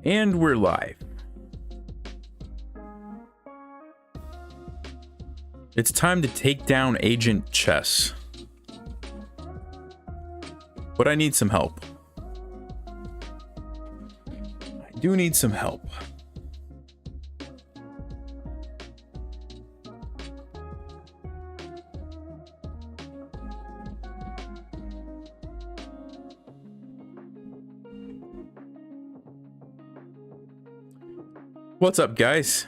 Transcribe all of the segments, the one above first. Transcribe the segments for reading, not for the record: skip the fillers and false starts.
And we're live. It's time to take down Agent Chess. But I need some help. I do need some help. What's up, guys?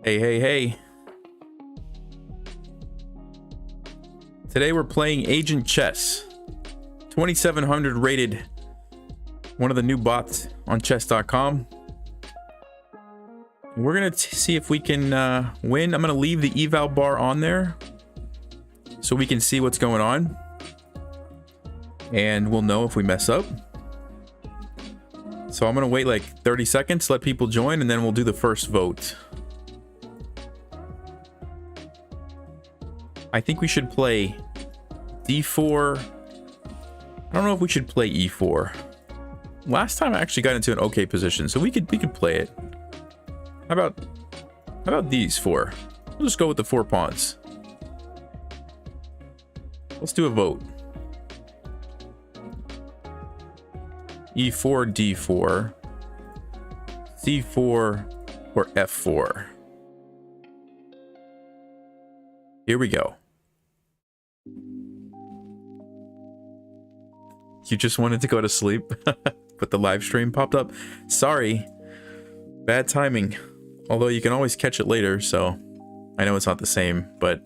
Hey. Today we're playing Agent Chess. 2700 rated. One of the new bots on chess.com. We're gonna see if we can win. I'm gonna leave the eval bar on there so we can see what's going on. And we'll know if we mess up. So I'm gonna wait like 30 seconds, let people join, and then we'll do the first vote. I think we should play d4. I don't know if we should play e4. Last time I actually got into an okay position, so we could play it. How about these four? We'll just go with the 4 pawns. Let's do a vote. E4, D4, C4, or F4. Here we go. You just wanted to go to sleep, but the live stream popped up. Sorry, bad timing. Although you can always catch it later, so I know it's not the same, but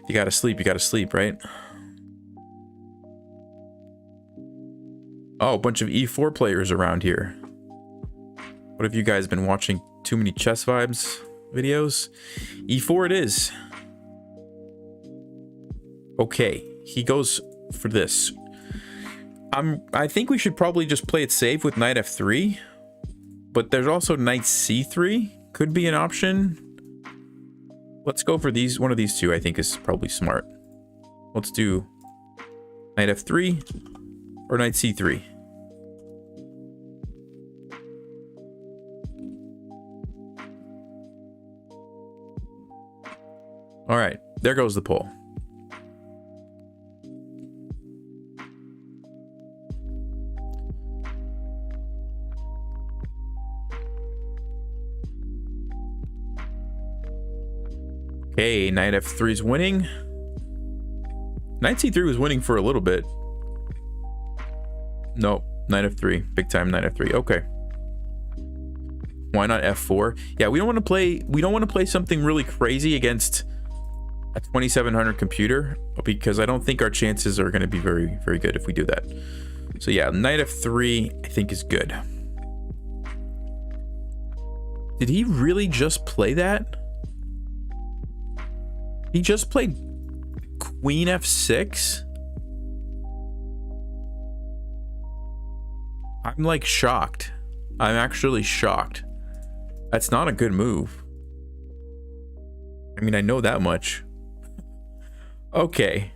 you gotta sleep, right? Oh, a bunch of E4 players around here. What have you guys been watching? Too many Chess Vibes videos? E4 it is. Okay, he goes for this. I think we should probably just play it safe with knight f3, but there's also knight c3 could be an option. Let's go for these. One of these two I think is probably smart. Let's do knight f3 or knight c3. All right, there goes the poll. Okay, knight f3 is winning. Knight c3 was winning for a little bit. No, knight f3, big time knight f3. Okay. Why not f4? Yeah, we don't want to play something really crazy against a 2700 computer, because I don't think our chances are going to be very, very good if we do that. So yeah, knight f3 I think is good. Did he really just play that? He just played queen f6? I'm like shocked. I'm actually shocked. That's not a good move. I mean, I know that much. Okay.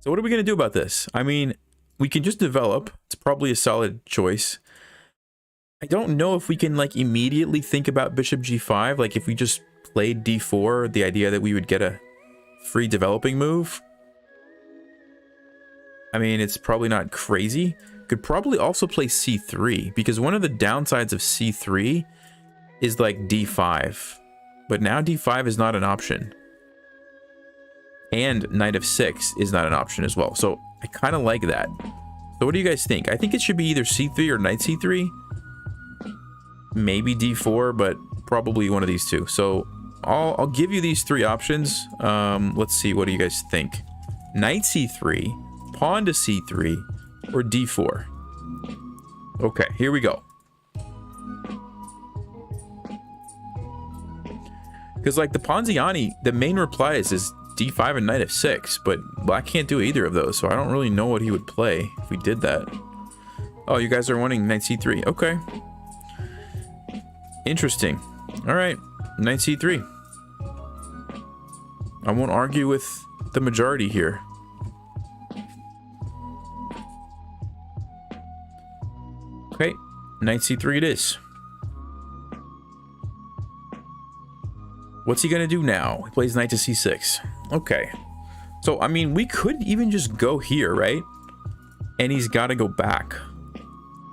So what are we going to do about this? I mean, we can just develop. It's probably a solid choice. I don't know if we can like immediately think about bishop g5. Like if we just played d4, the idea that we would get a free developing move. I mean, it's probably not crazy. Could probably also play c3, because one of the downsides of c3 is like d5. But now d5 is not an option. And knight f6 is not an option as well. So I kind of like that. So what do you guys think? I think it should be either c3 or knight c3. Maybe d4, but probably one of these two. So I'll give you these 3 options. Let's see, what do you guys think? Knight c3, pawn to c3, or d4. Okay, here we go. Because like the Ponziani, the main replies is d5 and knight f6, but black can't do either of those, so I don't really know what he would play if we did that. Oh, you guys are wanting knight c3. Okay. Interesting. All right, knight c3. I won't argue with the majority here. Knight c3 it is. What's he gonna do now? He plays knight to c6. Okay. So, I mean, we could even just go here, right? And he's got to go back.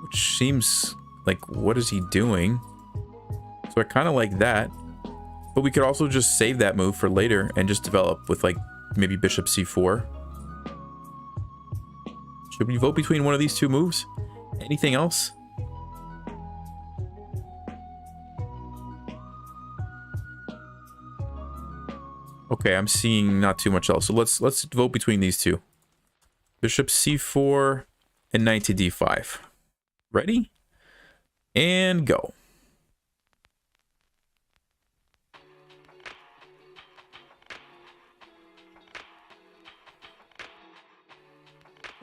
Which seems like, what is he doing? So I kind of like that. But we could also just save that move for later and just develop with, like, maybe bishop c4. Should we vote between one of these two moves? Anything else? Okay, I'm seeing not too much else. So let's vote between these two. Bishop c4 and knight to d5. Ready? And go.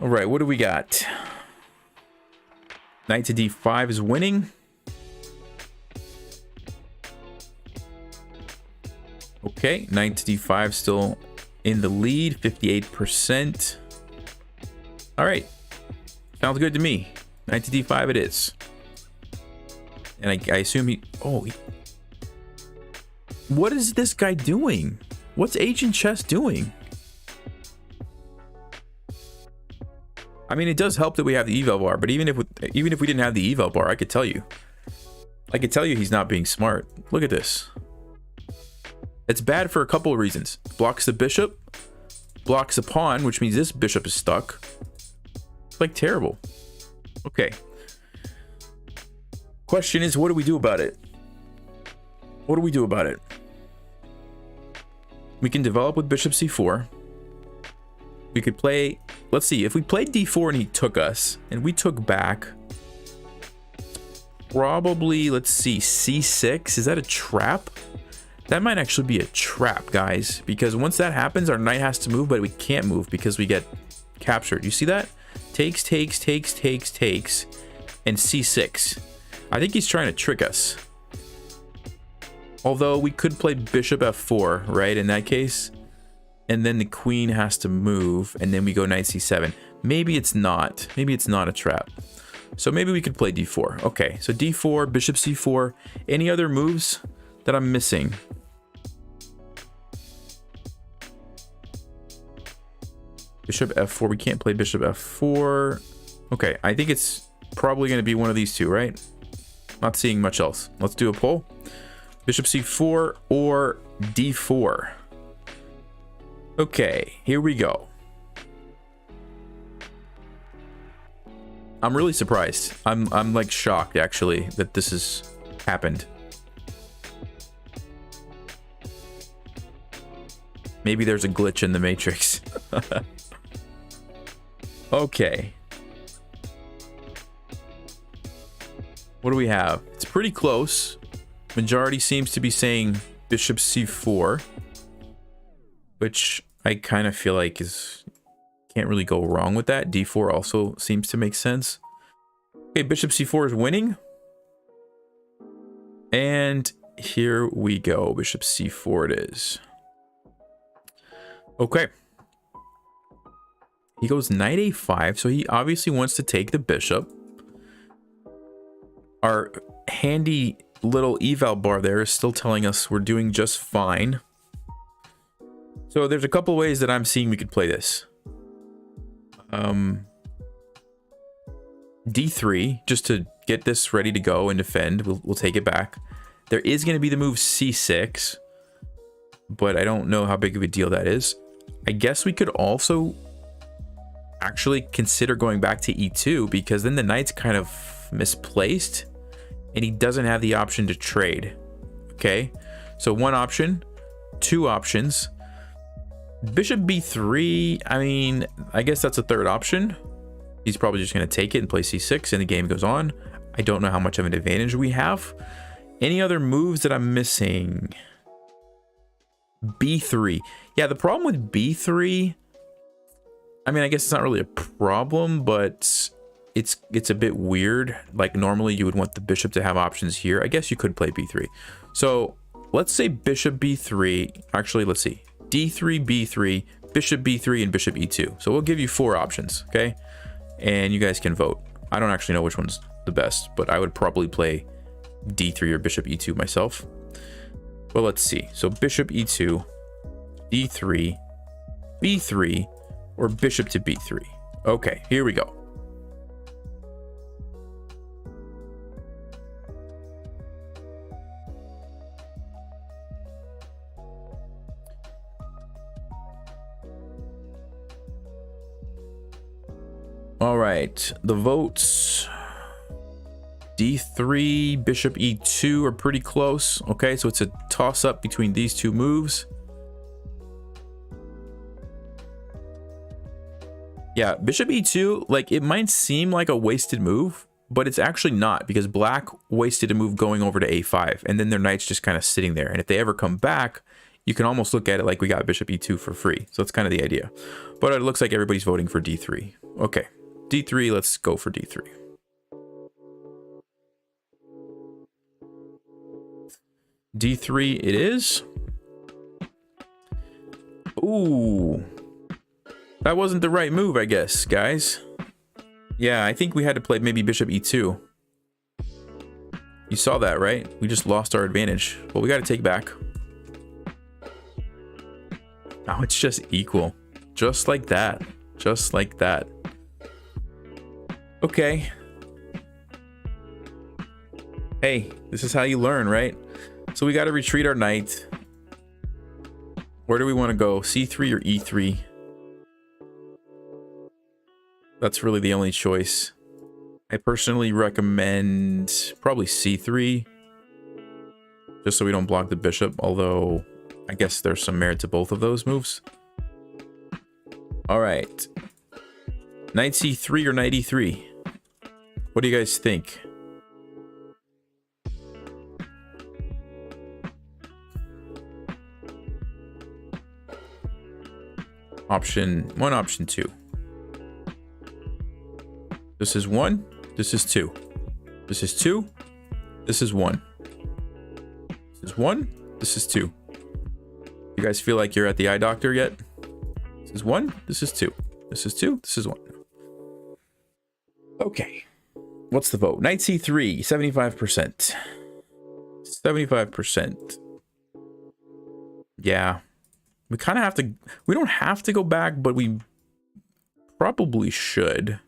All right, what do we got? Knight to d5 is winning. Okay, knight to d5 still in the lead, 58%. All right, sounds good to me. Knight to d5 it is. And I assume he... Oh, what is this guy doing? What's ancient chess doing? I mean, it does help that we have the eval bar, but even if we didn't have the eval bar, I could tell you he's not being smart. Look at this. It's bad for a couple of reasons. Blocks the bishop, blocks the pawn, which means this bishop is stuck. It's like terrible. Okay. Question is, what do we do about it? What do we do about it? We can develop with bishop c4. We could play, let's see, if we played d4 and he took us, and we took back, probably, let's see, c6. Is that a trap? That might actually be a trap, guys, because once that happens, our knight has to move, but we can't move because we get captured. You see that? Takes, takes, takes, takes, takes, and c6. I think he's trying to trick us. Although we could play bishop f4, right, in that case. And then the queen has to move, and then we go knight c7. Maybe it's not. Maybe it's not a trap. So maybe we could play d4. Okay, so d4, bishop c4. Any other moves that I'm missing? Bishop f4. We can't play bishop f4. Okay, I think it's probably going to be one of these two, right? Not seeing much else. Let's do a poll. Bishop c4 or d4. Okay, here we go. I'm really surprised. I'm like shocked actually that this has happened. Maybe there's a glitch in the matrix. Okay. What do we have? It's pretty close. Majority seems to be saying bishop c4, which I kind of feel like can't really go wrong with that. d4 also seems to make sense. Okay, bishop c4 is winning. And here we go. Bishop c4 it is. Okay. He goes knight a5, so he obviously wants to take the bishop. Our handy little eval bar there is still telling us we're doing just fine. So there's a couple ways that I'm seeing we could play this. d3, just to get this ready to go and defend. We'll take it back. There is going to be the move c6, but I don't know how big of a deal that is. I guess we could also actually consider going back to e2, because then the knight's kind of misplaced and he doesn't have the option to trade. Okay, so one option, two options. Bishop b3, I mean, I guess that's a third option. He's probably just going to take it and play c6 and the game goes on. I don't know how much of an advantage we have. Any other moves that I'm missing? b3. Yeah, the problem with b3, I mean, I guess it's not really a problem, but it's a bit weird. Like normally you would want the bishop to have options here. I guess you could play b3. So let's say bishop b3. Actually, let's see. d3, b3, bishop b3, and bishop e2. So we'll give you 4 options, okay? And you guys can vote. I don't actually know which ones the best, but I would probably play d3 or bishop e2 myself. Well, let's see. So bishop e2, d3, b3, or bishop to b3. Okay, here we go. All right, the votes. d3, bishop e2 are pretty close. Okay, so it's a toss-up between these two moves. Yeah, bishop e2, like, it might seem like a wasted move, but it's actually not, because black wasted a move going over to a5, and then their knight's just kind of sitting there. And if they ever come back, you can almost look at it like we got bishop e2 for free. So that's kind of the idea. But it looks like everybody's voting for d3. Okay, d3, let's go for d3. d3 it is. Ooh. That wasn't the right move, I guess, guys. Yeah, I think we had to play maybe bishop e2. You saw that, right? We just lost our advantage. Well, we got to take back. Now it's just equal. Just like that. Just like that. Okay. Hey, this is how you learn, right? So we got to retreat our knight. Where do we want to go? c3 or e3? That's really the only choice. I personally recommend probably c3, just so we don't block the bishop, although I guess there's some merit to both of those moves. All right. Knight c3 or knight e3? What do you guys think? Option 1, option 2. This is 1, this is 2. This is 2, this is 1. This is 1, this is 2. You guys feel like you're at the eye doctor yet? This is 1, this is 2. This is 2, this is 1. Okay. What's the vote? Knight c3, 75%. 75%. Yeah. We kind of have to... We don't have to go back, but we probably should.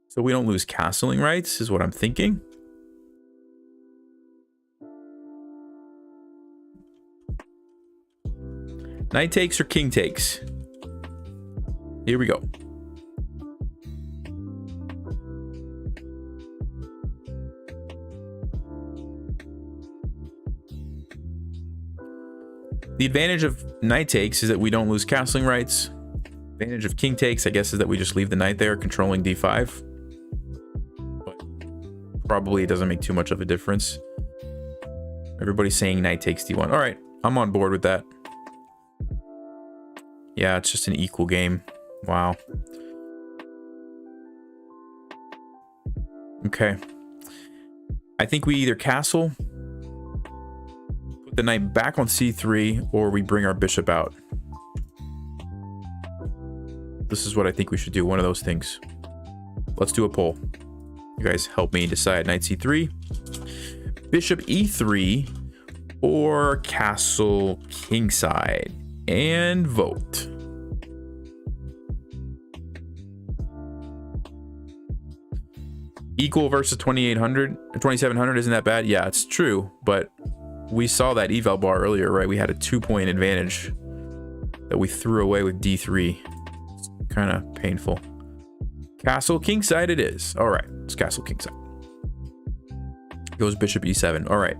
So we don't lose castling rights, is what I'm thinking. Knight takes or king takes? Here we go. The advantage of knight takes is that we don't lose castling rights. Advantage of king takes, I guess, is that we just leave the knight there controlling d5. But probably it doesn't make too much of a difference. Everybody's saying knight takes d1. All right, I'm on board with that. Yeah, it's just an equal game. Wow. Okay. I think we either castle, put the knight back on c3, or we bring our bishop out. This is what I think we should do, one of those things. Let's do a poll. You guys help me decide. Knight c3, bishop e3, or castle kingside. And vote. Equal versus 2800, 2700 isn't that bad? Yeah, it's true, but we saw that eval bar earlier, right? We had a 2-point advantage that we threw away with d3. It's kind of painful. Castle kingside it is. All right, it's castle kingside. Goes bishop e7. All right,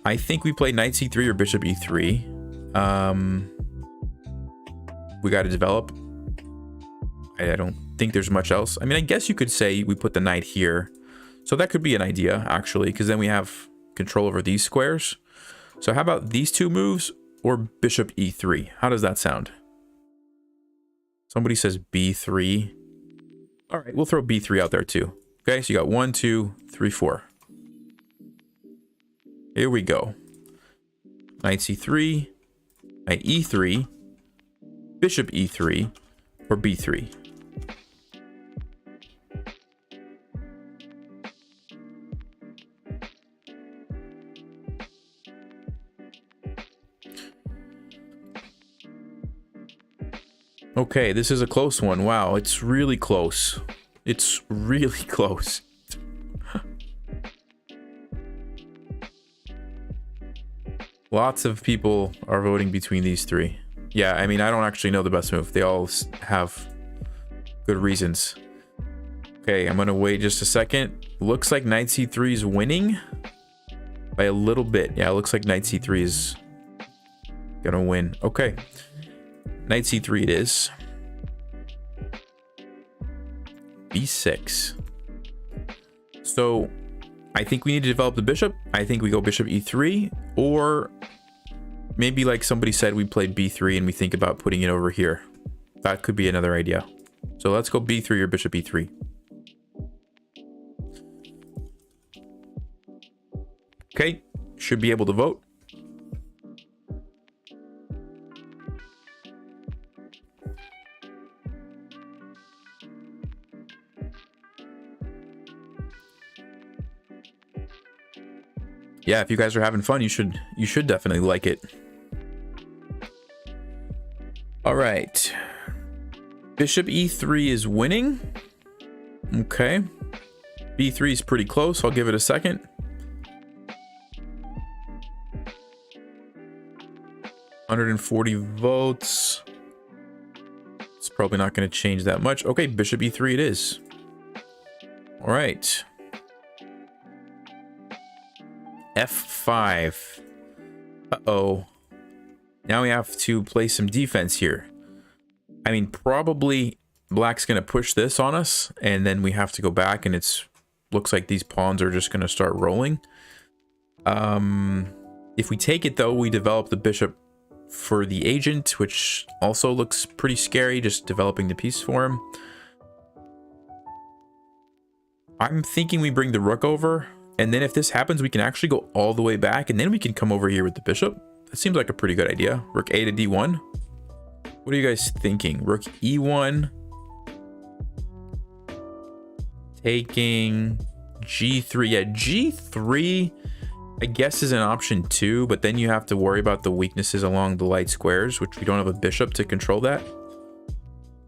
I think we play knight c3 or bishop e3. We got to develop. I don't think there's much else. I mean, I guess you could say we put the knight here. So that could be an idea, actually, because then we have control over these squares. So how about these two moves or bishop e3? How does that sound? Somebody says b3. All right, we'll throw b3 out there too. Okay, so you got 1, 2, 3, 4. Here we go. Knight c3, knight e3, bishop e3, or b3. Okay, this is a close one. Wow, it's really close. It's really close. Lots of people are voting between these three. Yeah, I mean, I don't actually know the best move. They all have good reasons. Okay, I'm gonna wait just a second. Looks like knight c3 is winning by a little bit. Yeah, it looks like knight c3 is gonna win. Okay, knight c3 it is. b6. So I think we need to develop the bishop. I think we go bishop e3, or maybe like somebody said, we played b3 and we think about putting it over here. That could be another idea. So let's go b3 or bishop e3. Okay, should be able to vote. Yeah, if you guys are having fun, you should definitely like it. All right. Bishop e3 is winning. Okay. b3 is pretty close. I'll give it a second. $140 votes. It's probably not going to change that much. Okay, bishop e3 it is. All right. f5. Uh-oh. Now we have to play some defense here. I mean, probably black's going to push this on us, and then we have to go back, and it's looks like these pawns are just going to start rolling. If we take it, though, we develop the bishop for the agent, which also looks pretty scary, just developing the piece for him. I'm thinking we bring the rook over, and then if this happens, we can actually go all the way back, and then we can come over here with the bishop. That seems like a pretty good idea. Rook a to d1. What are you guys thinking? Rook e1. Taking g3. Yeah, g3, I guess, is an option too, but then you have to worry about the weaknesses along the light squares, which we don't have a bishop to control that.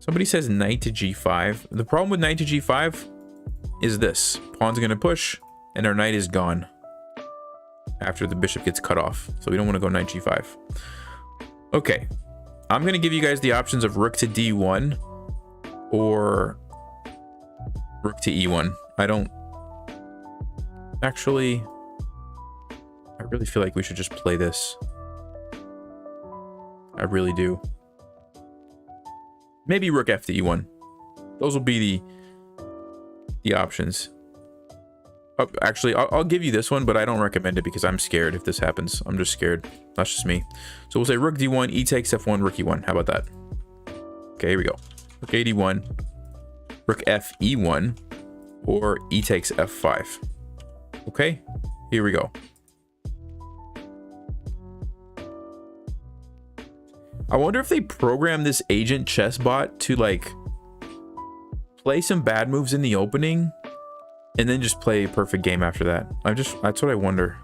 Somebody says knight to g5. The problem with knight to g5 is this. Pawn's going to push, and our knight is gone after the bishop gets cut off. So we don't want to go knight g5. Okay. I'm going to give you guys the options of rook to d1 or rook to e1. I don't... Actually, I really feel like we should just play this. I really do. Maybe rook f to e1. Those will be the options. Actually, I'll give you this one, but I don't recommend it because I'm scared if this happens. I'm just scared. That's just me. So we'll say rook d1, e takes f1, rook e1. How about that? Okay, here we go. Rook a d1, rook f e1, or e takes f5. Okay, here we go. I wonder if they program this agent chess bot to like play some bad moves in the opening and then just play a perfect game after that. That's what I wonder.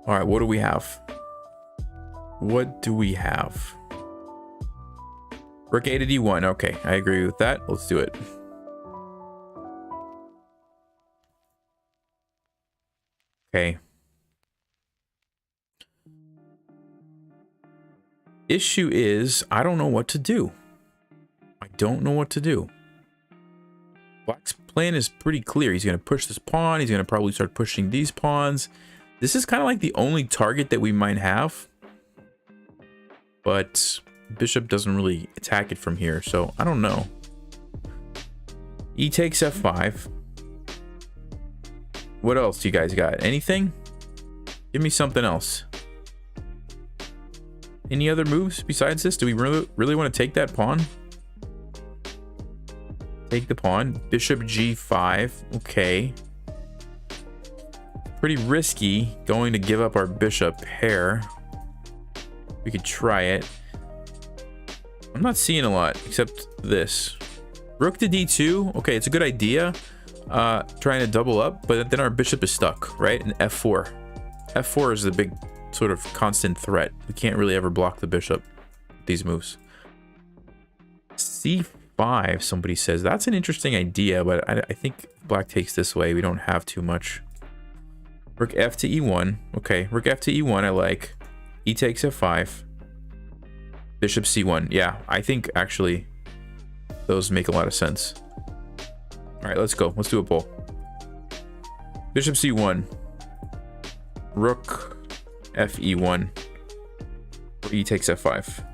All right, what do we have? What do we have? Rook a to d1. Okay, I agree with that. Let's do it. Okay. Issue is, I don't know what to do. I don't know what to do. Black's plan is pretty clear. He's going to push this pawn. He's going to probably start pushing these pawns. This is kind of like the only target that we might have. But bishop doesn't really attack it from here, so I don't know. E takes f5. What else do you guys got? Anything? Give me something else. Any other moves besides this? Do we really want to take that pawn? Take the pawn. Bishop g5. Okay. Pretty risky going to give up our bishop pair. We could try it. I'm not seeing a lot except this. Rook to d2. Okay, it's a good idea. Trying to double up, but then our bishop is stuck, right? And f4. F4 is the sort of constant threat. We can't really ever block the bishop with these moves. C5, somebody says. That's an interesting idea, but I think black takes this way. We don't have too much. Rook F to E1. Okay, Rook F to E1 I like. E takes F5. Bishop C1. Yeah, I think actually those make a lot of sense. All right, let's go. Let's do a poll. Bishop C1. Rook F E1. Or E takes F5.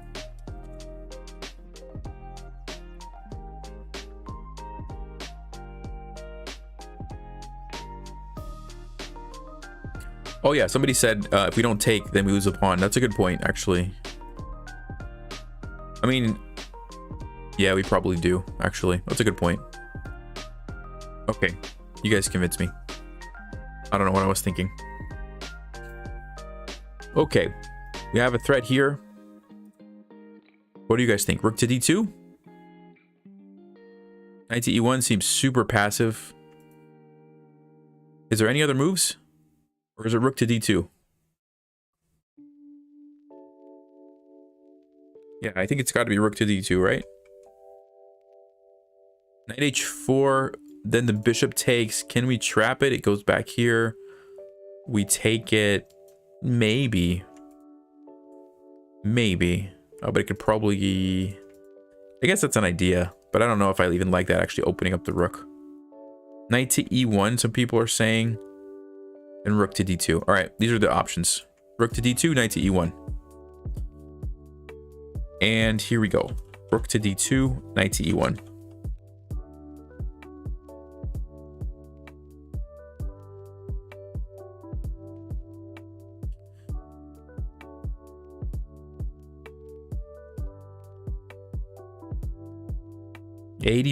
Oh yeah, somebody said if we don't take, then we lose a pawn. That's a good point, actually. I mean, yeah, we probably do, actually. That's a good point. Okay, you guys convinced me. I don't know what I was thinking. Okay, we have a threat here. What do you guys think? Rook to D2? Knight to E1 seems super passive. Is there any other moves? Or is it Rook to D2? Yeah, I think it's got to be Rook to D2, right? Knight H4, then the bishop takes. Can we trap it? It goes back here. We take it. Maybe. Maybe. Oh, but it could probably... I guess that's an idea, but I don't know if I even like that, actually opening up the rook. Knight to E1, some people are saying. And Rook to D2. All right, these are the options. Rook to D2, Knight to E1. And here we go. Rook to D2, Knight to E1.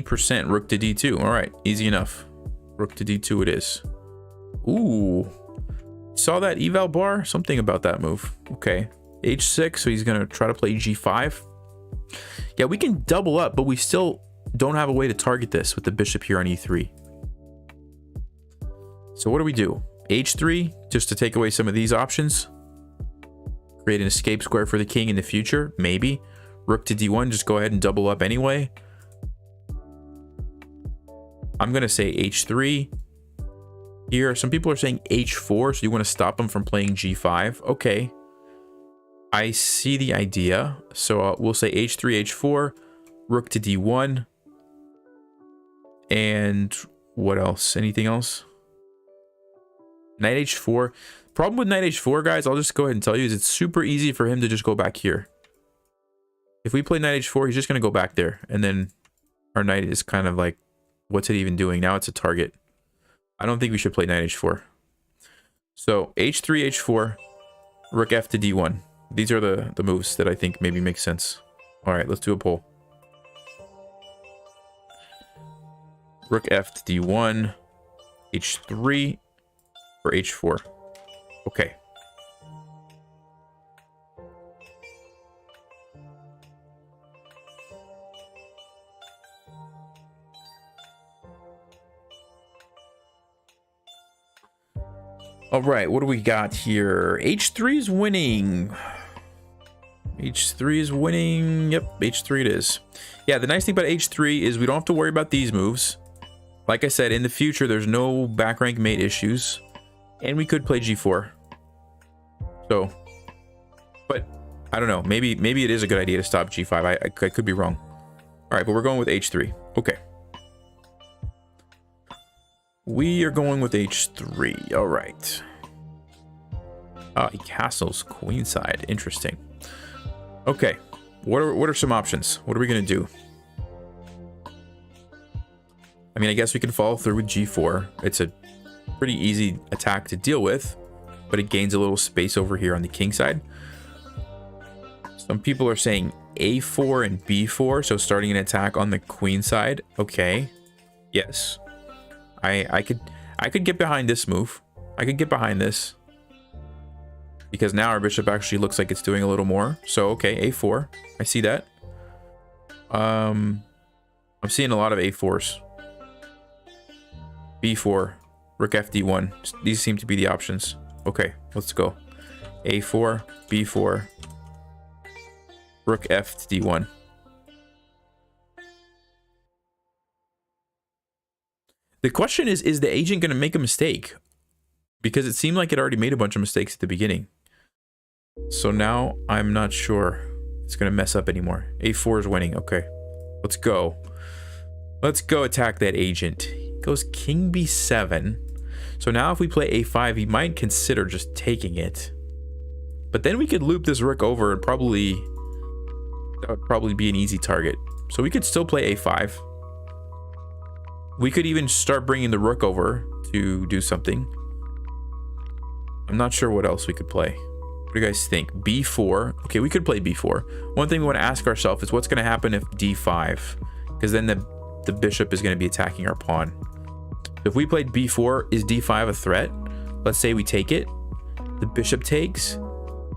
%, Rook to D2. All right, easy enough. Rook to D2 it is. Ooh. Saw that eval bar? Something about that move. Okay. H6, so he's going to try to play G5. Yeah, we can double up, but we still don't have a way to target this with the bishop here on E3. So what do we do? H3, just to take away some of these options. Create an escape square for the king in the future, maybe. Rook to D1, just go ahead and double up anyway. I'm going to say H3. Here, some people are saying H4, so you want to stop them from playing G5. Okay. I see the idea. So we'll say H3, H4, Rook to D1. And what else? Anything else? Knight H4. Problem with Knight H4, guys, I'll just go ahead and tell you, is it's super easy for him to just go back here. If we play Knight H4, he's just going to go back there. And then our knight is kind of like, what's it even doing? Now it's a target. I don't think we should play Knight H4. So H3, H4, Rook F to D1. These are the moves that I think maybe make sense. All right, let's do a poll. Rook F to D1, H3, or H4. Okay. All right, what do we got here? H3 is winning. H3 is winning. Yep, H3 it is. Yeah, the nice thing about H3 is we don't have to worry about these moves. Like I said, in the future, there's no back rank mate issues. And we could play G4. So, but I don't know. Maybe it is a good idea to stop G5. I could be wrong. All right, but we're going with H3. Okay. We are going with H3. All right. He castles queenside. Interesting. Okay. What are some options? What are we going to do? I mean, I guess we can follow through with G4. It's a pretty easy attack to deal with, but it gains a little space over here on the king side. Some people are saying A4 and B4, so starting an attack on the queen side. Okay. Yes. I could get behind this move. I could get behind this. Because now our bishop actually looks like it's doing a little more. So, okay, A4. I see that. I'm seeing a lot of A4s. B4. Rook F D1. These seem to be the options. Okay, let's go. A4, B4, rook F to D1. The question is the agent going to make a mistake? Because it seemed like it already made a bunch of mistakes at the beginning. So now I'm not sure it's going to mess up anymore. A4 is winning. Okay, let's go. Let's go attack that agent. He goes king B7. So now if we play A5, he might consider just taking it. But then we could loop this rook over and that would probably be an easy target. So we could still play A5. We could even start bringing the rook over to do something. I'm not sure what else we could play. What do you guys think? B4. Okay, we could play B4. One thing we want to ask ourselves is what's going to happen if D5? Because then the bishop is going to be attacking our pawn. If we played B4, is D5 a threat? Let's say we take it. The bishop takes.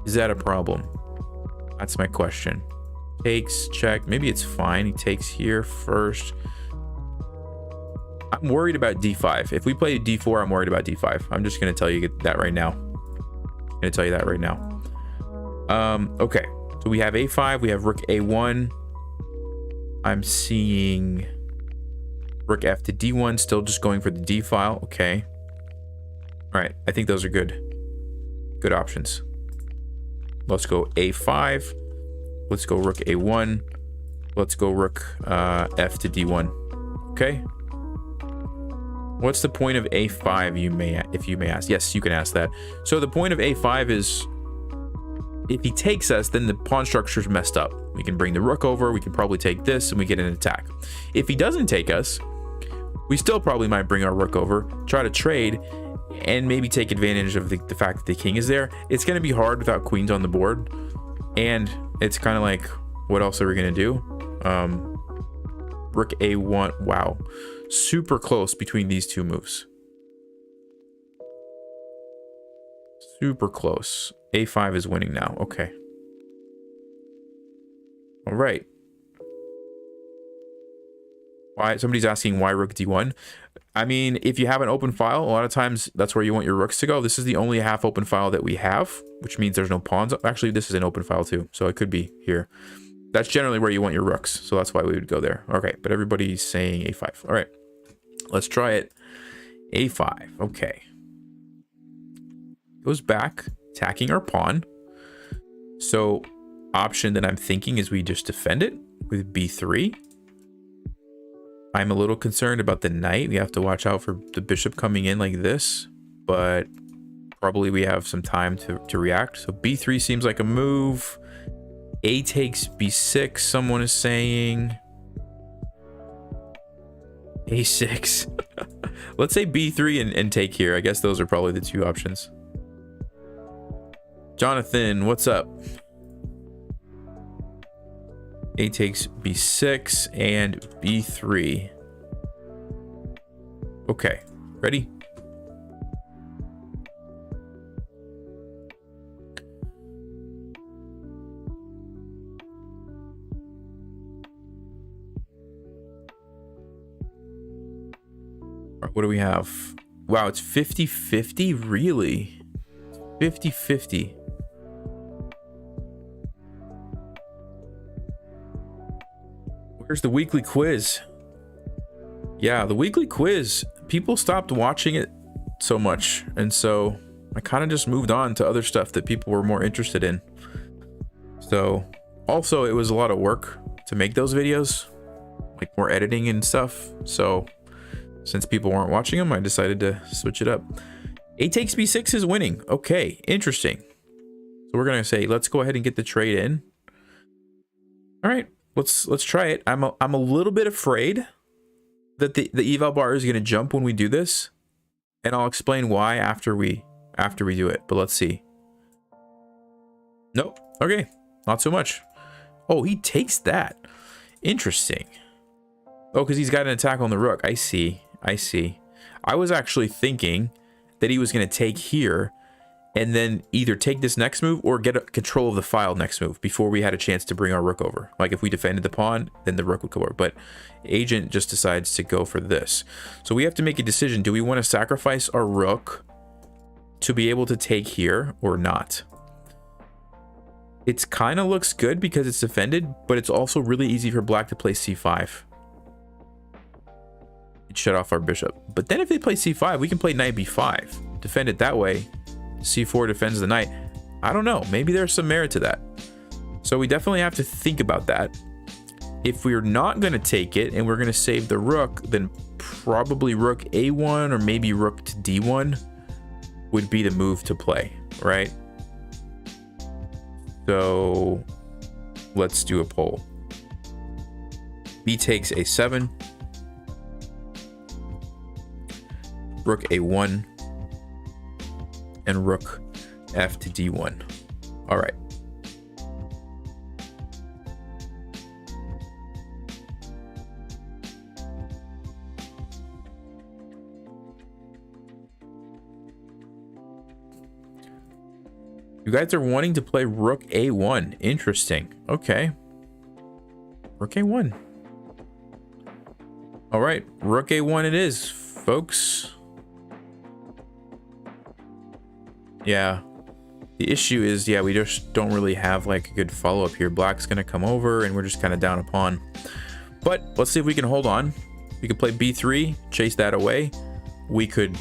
Is that a problem? That's my question. Takes, check. Maybe it's fine. He takes here first. I'm worried about D5. If we play D4, I'm worried about D5. I'm just going to tell you that right now. I'm going to tell you that right now. Okay. So we have A5. We have rook A1. I'm seeing rook F to D1. Still just going for the D file. Okay. All right. I think those are good. Good options. Let's go A5. Let's go rook A1. Let's go rook F to D1. Okay. What's the point of A5, if you may ask? Yes, you can ask that. So the point of A5 is if he takes us, then the pawn structure is messed up. We can bring the rook over, we can probably take this, and we get an attack. If he doesn't take us, we still probably might bring our rook over, try to trade, and maybe take advantage of the fact that the king is there. It's going to be hard without queens on the board, and it's kind of like, what else are we going to do? Rook A1, wow. Super close between these two moves. Super close. A5 is winning now. Okay. All right. Why? Somebody's asking why rook D1. I mean, if you have an open file, a lot of times that's where you want your rooks to go. This is the only half open file that we have, which means there's no pawns. Actually, this is an open file too, so it could be here. That's generally where you want your rooks, so that's why we would go there. Okay, but everybody's saying A5. All right. Let's try it. A5. Okay. Goes back, attacking our pawn. So, option that I'm thinking is we just defend it with B3. I'm a little concerned about the knight. We have to watch out for the bishop coming in like this, but probably we have some time to react. So, B3 seems like a move. A takes B6, someone is saying. A6. Let's say B3 and take here. I guess those are probably the two options. Jonathan, what's up? A takes B6 and B3. Okay, ready? What do we have? Wow, it's 50-50? Really? 50-50. Where's the weekly quiz? Yeah, the weekly quiz. People stopped watching it so much. And so I kind of just moved on to other stuff that people were more interested in. So also it was a lot of work to make those videos, like more editing and stuff. So since people weren't watching them, I decided to switch it up. A takes B6 is winning. Okay, interesting. So we're gonna say, let's go ahead and get the trade in. All right, let's try it. I'm a little bit afraid that the eval bar is gonna jump when we do this, and I'll explain why after we do it. But let's see. Nope. Okay, not so much. Oh, he takes that. Interesting. Oh, because he's got an attack on the rook. I see. I see. I was actually thinking that he was going to take here and then either take this next move or get control of the file next move before we had a chance to bring our rook over. Like if we defended the pawn, then the rook would go over. But agent just decides to go for this. So we have to make a decision. Do we want to sacrifice our rook to be able to take here or not? It's kind of looks good because it's defended, but it's also really easy for black to play c5. It shut off our bishop. But then if they play c5, we can play knight b5. Defend it that way. c4 defends the knight. I don't know. Maybe there's some merit to that. So we definitely have to think about that. If we're not going to take it and we're going to save the rook, then probably rook a1 or maybe rook to d1 would be the move to play, right? So let's do a poll. B takes a7. Rook a1. And rook f to d1. All right. You guys are wanting to play rook a1. Interesting. Okay. Rook a1. All right. Rook a1 it is, folks. Yeah. The issue is, yeah, we just don't really have like a good follow-up here. Black's going to come over and we're just kind of down a pawn. But let's see if we can hold on. We could play b3, chase that away. We could...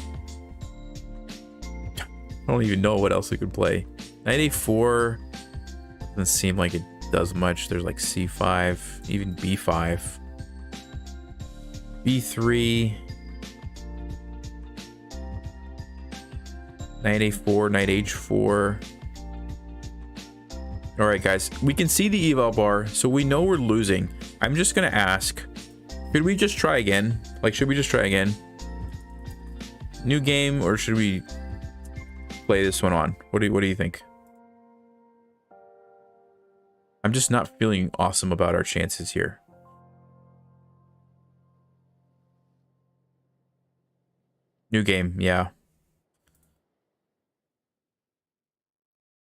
I don't even know what else we could play. Knight a4 doesn't seem like it does much. There's like c5, even b5. b3. Knight a4, knight h4. All right, guys, we can see the eval bar, so we know we're losing. I'm just gonna ask, should we just try again? Like, should we just try again? New game, or should we play this one on? What do you think? I'm just not feeling awesome about our chances here. New game, yeah.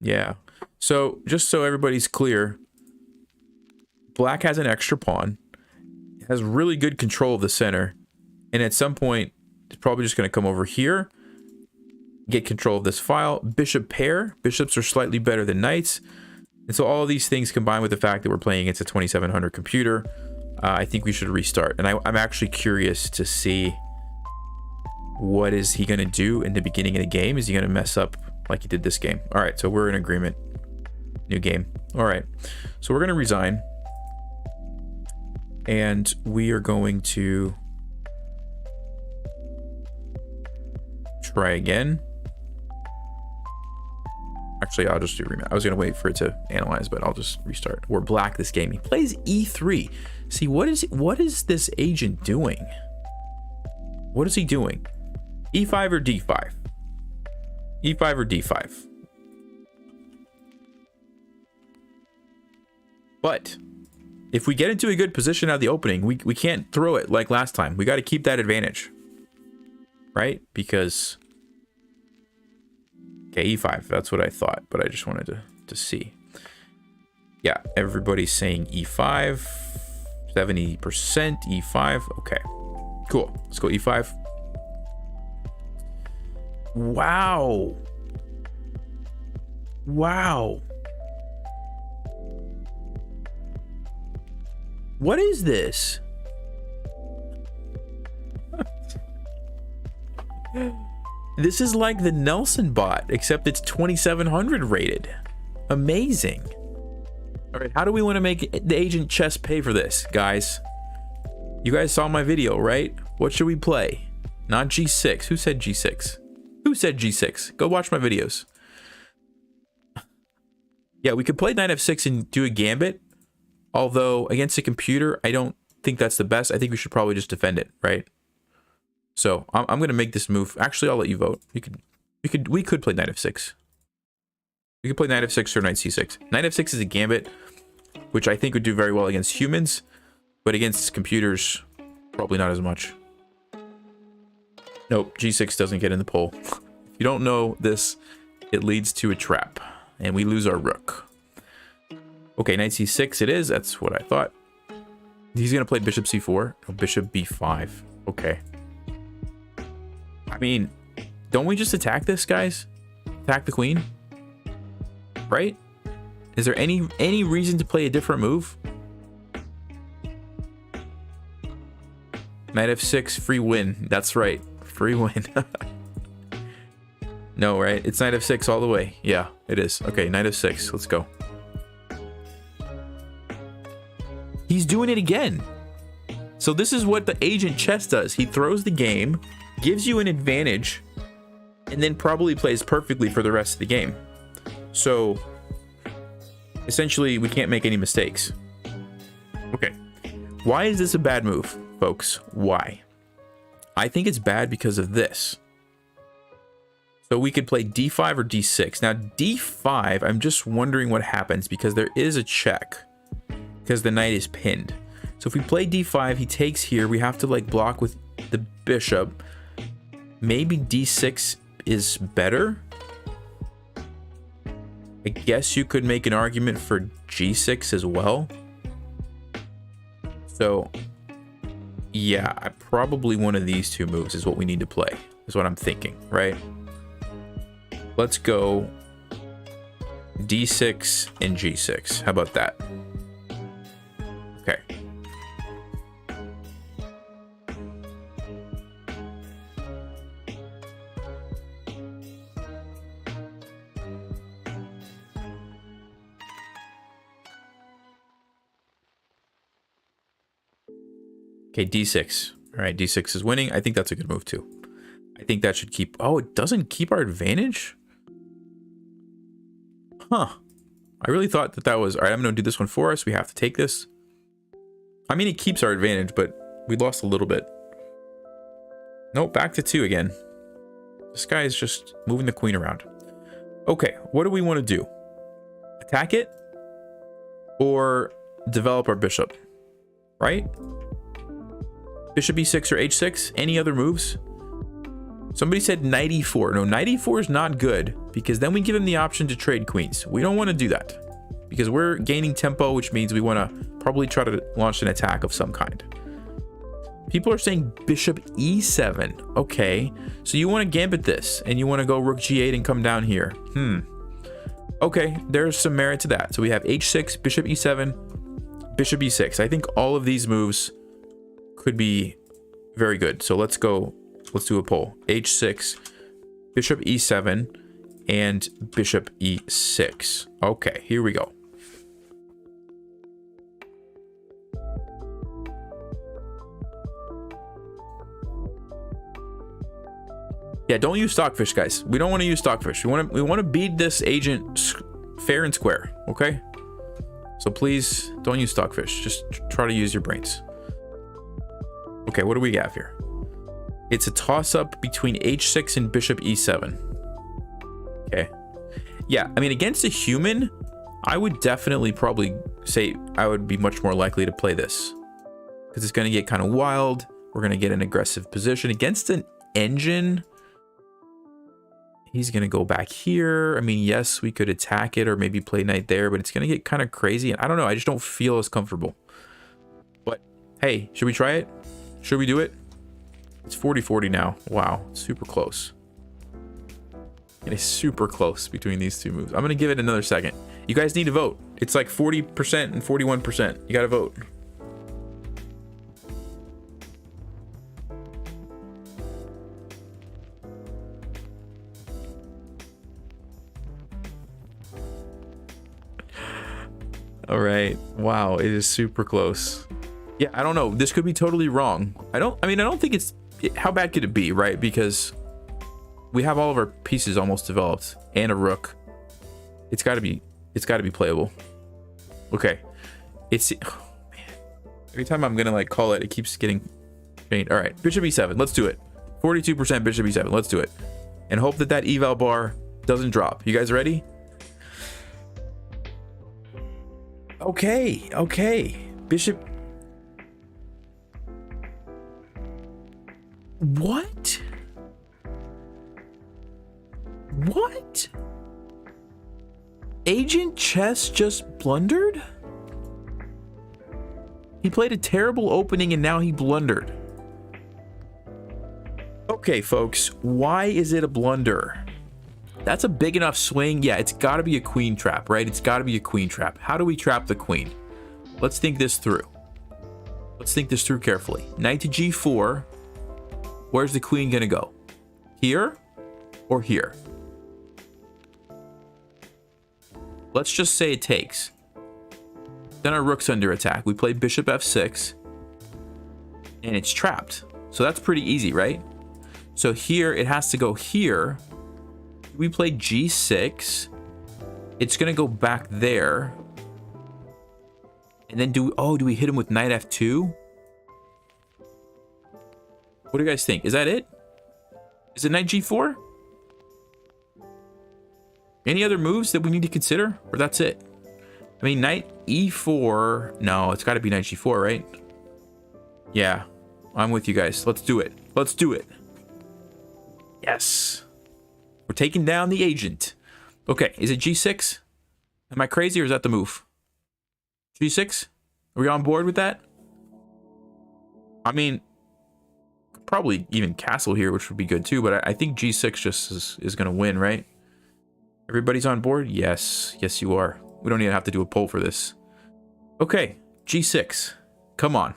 Yeah. So, just so everybody's clear, black has an extra pawn, has really good control of the center, and at some point, it's probably just going to come over here, get control of this file. Bishop pair. Bishops are slightly better than knights. And so all of these things combined with the fact that we're playing against a 2700 computer, I think we should restart. And I'm actually curious to see what is he going to do in the beginning of the game. Is he going to mess up like he did this game? All right, so we're in agreement. New game. All right, so we're going to resign. And we are going to try again. Actually, I'll just do rematch. I was going to wait for it to analyze, but I'll just restart. We're black this game. He plays e3. See, what is this agent doing? What is he doing? e5 or d5? e5 or d5? But if we get into a good position out of the opening, we can't throw it like last time. We got to keep that advantage. Right? Because... Okay, e5. That's what I thought, but I just wanted to see. Yeah, everybody's saying e5. 70% e5. Okay, cool. Let's go e5. Wow. Wow. What is this? This is like the Nelson bot, except it's 2700 rated. Amazing. All right, how do we want to make the agent chess pay for this, guys? You guys saw my video, right? What should we play? Not g6. Who said g6? Who said g6? Go watch my videos. Yeah, we could play knight f6 and do a gambit. Although, against a computer, I don't think that's the best. I think we should probably just defend it, right? So I'm going to make this move. Actually, I'll let you vote. We could play knight f6. We could play knight f6 or knight c6. Knight f6 is a gambit, which I think would do very well against humans, but against computers, probably not as much. Nope, g6 doesn't get in the poll. If you don't know this, it leads to a trap, and we lose our rook. Okay, knight c6 it is. That's what I thought. He's going to play bishop c4. No, bishop b5. Okay. I mean, don't we just attack this, guys? Attack the queen? Right? Is there any reason to play a different move? Knight f6, free win. That's right, free win. No, right? It's knight f6 all the way. Yeah, it is. Okay, knight f6. Let's go. He's doing it again. So this is what the agent chess does. He throws the game, gives you an advantage, and then probably plays perfectly for the rest of the game. So essentially, we can't make any mistakes. Okay. Why is this a bad move, folks? Why? I think it's bad because of this. So we could play d5 or d6. Now, d5, I'm just wondering what happens because there is a check because the knight is pinned. So if we play d5, he takes here. We have to like block with the bishop. Maybe d6 is better. I guess you could make an argument for g6 as well. So yeah, probably one of these two moves is what we need to play, is what I'm thinking, right? Let's go d6 and g6. How about that? Okay. Okay, d6. All right, d6 is winning. I think that's a good move too. I think that should keep... Oh, it doesn't keep our advantage? Huh. I really thought that was... All right, I'm going to do this one for us. We have to take this. I mean, it keeps our advantage, but we lost a little bit. Nope, back to 2 again. This guy is just moving the queen around. Okay, what do we want to do? Attack it? Or develop our bishop? Right? Bishop e6 or h6? Any other moves? Somebody said knight e4. No, knight e4 is not good because then we give him the option to trade queens. We don't want to do that because we're gaining tempo, which means we want to probably try to launch an attack of some kind. People are saying bishop e7. Okay, so you want to gambit this and you want to go rook g8 and come down here. Okay, there's some merit to that. So we have h6, bishop e7, bishop e6. I think all of these moves could be very good. So let's go. Let's do a poll. h6, bishop e7, and bishop e6. Okay, here we go. Yeah, don't use stockfish, guys. We don't want to use stockfish. We want to beat this agent fair and square. Okay. So please don't use stockfish. Just try to use your brains. Okay, what do we have here? It's a toss-up between h6 and bishop e7. Okay. Yeah, I mean, against a human, I would definitely probably say I would be much more likely to play this. Because it's going to get kind of wild. We're going to get an aggressive position. Against an engine, he's going to go back here. I mean, yes, we could attack it or maybe play knight there, but it's going to get kind of crazy. And I don't know, I just don't feel as comfortable. But, hey, should we try it? Should we do it? It's 40-40 now. Wow, super close. It is super close between these two moves. I'm going to give it another second. You guys need to vote. It's like 40% and 41%. You got to vote. All right. Wow, it is super close. Yeah, I don't know. This could be totally wrong. I don't think it's... How bad could it be, right? Because we have all of our pieces almost developed and a rook. It's got to be playable. Okay. Oh, man. Every time I'm going to like call it, it keeps getting changed. All right. Bishop e7. Let's do it. 42% bishop e7. Let's do it. And hope that eval bar doesn't drop. You guys ready? Okay. Okay. Bishop... What? What? Agent Chess just blundered? He played a terrible opening and now he blundered. Okay, folks, why is it a blunder? That's a big enough swing. Yeah, it's got to be a queen trap, right? It's got to be a queen trap. How do we trap the queen? Let's think this through. Let's think this through carefully. Knight to g4. Where's the queen going to go? Here or here? Let's just say it takes. Then our rook's under attack. We play bishop f6. And it's trapped. So that's pretty easy, right? So here, it has to go here. We play g6. It's going to go back there. And then do we hit him with knight f2? What do you guys think? Is that it? Is it knight g4? Any other moves that we need to consider? Or that's it? I mean, knight e4. No, it's got to be knight g4, right? Yeah, I'm with you guys. Let's do it. Let's do it. Yes. We're taking down the agent. Okay, is it g6? Am I crazy or is that the move? g6? Are we on board with that? I mean, probably even castle here, which would be good too, but I think g6 just is going to win, right? Everybody's on board? Yes. Yes, you are. We don't even have to do a poll for this. Okay, g6. Come on.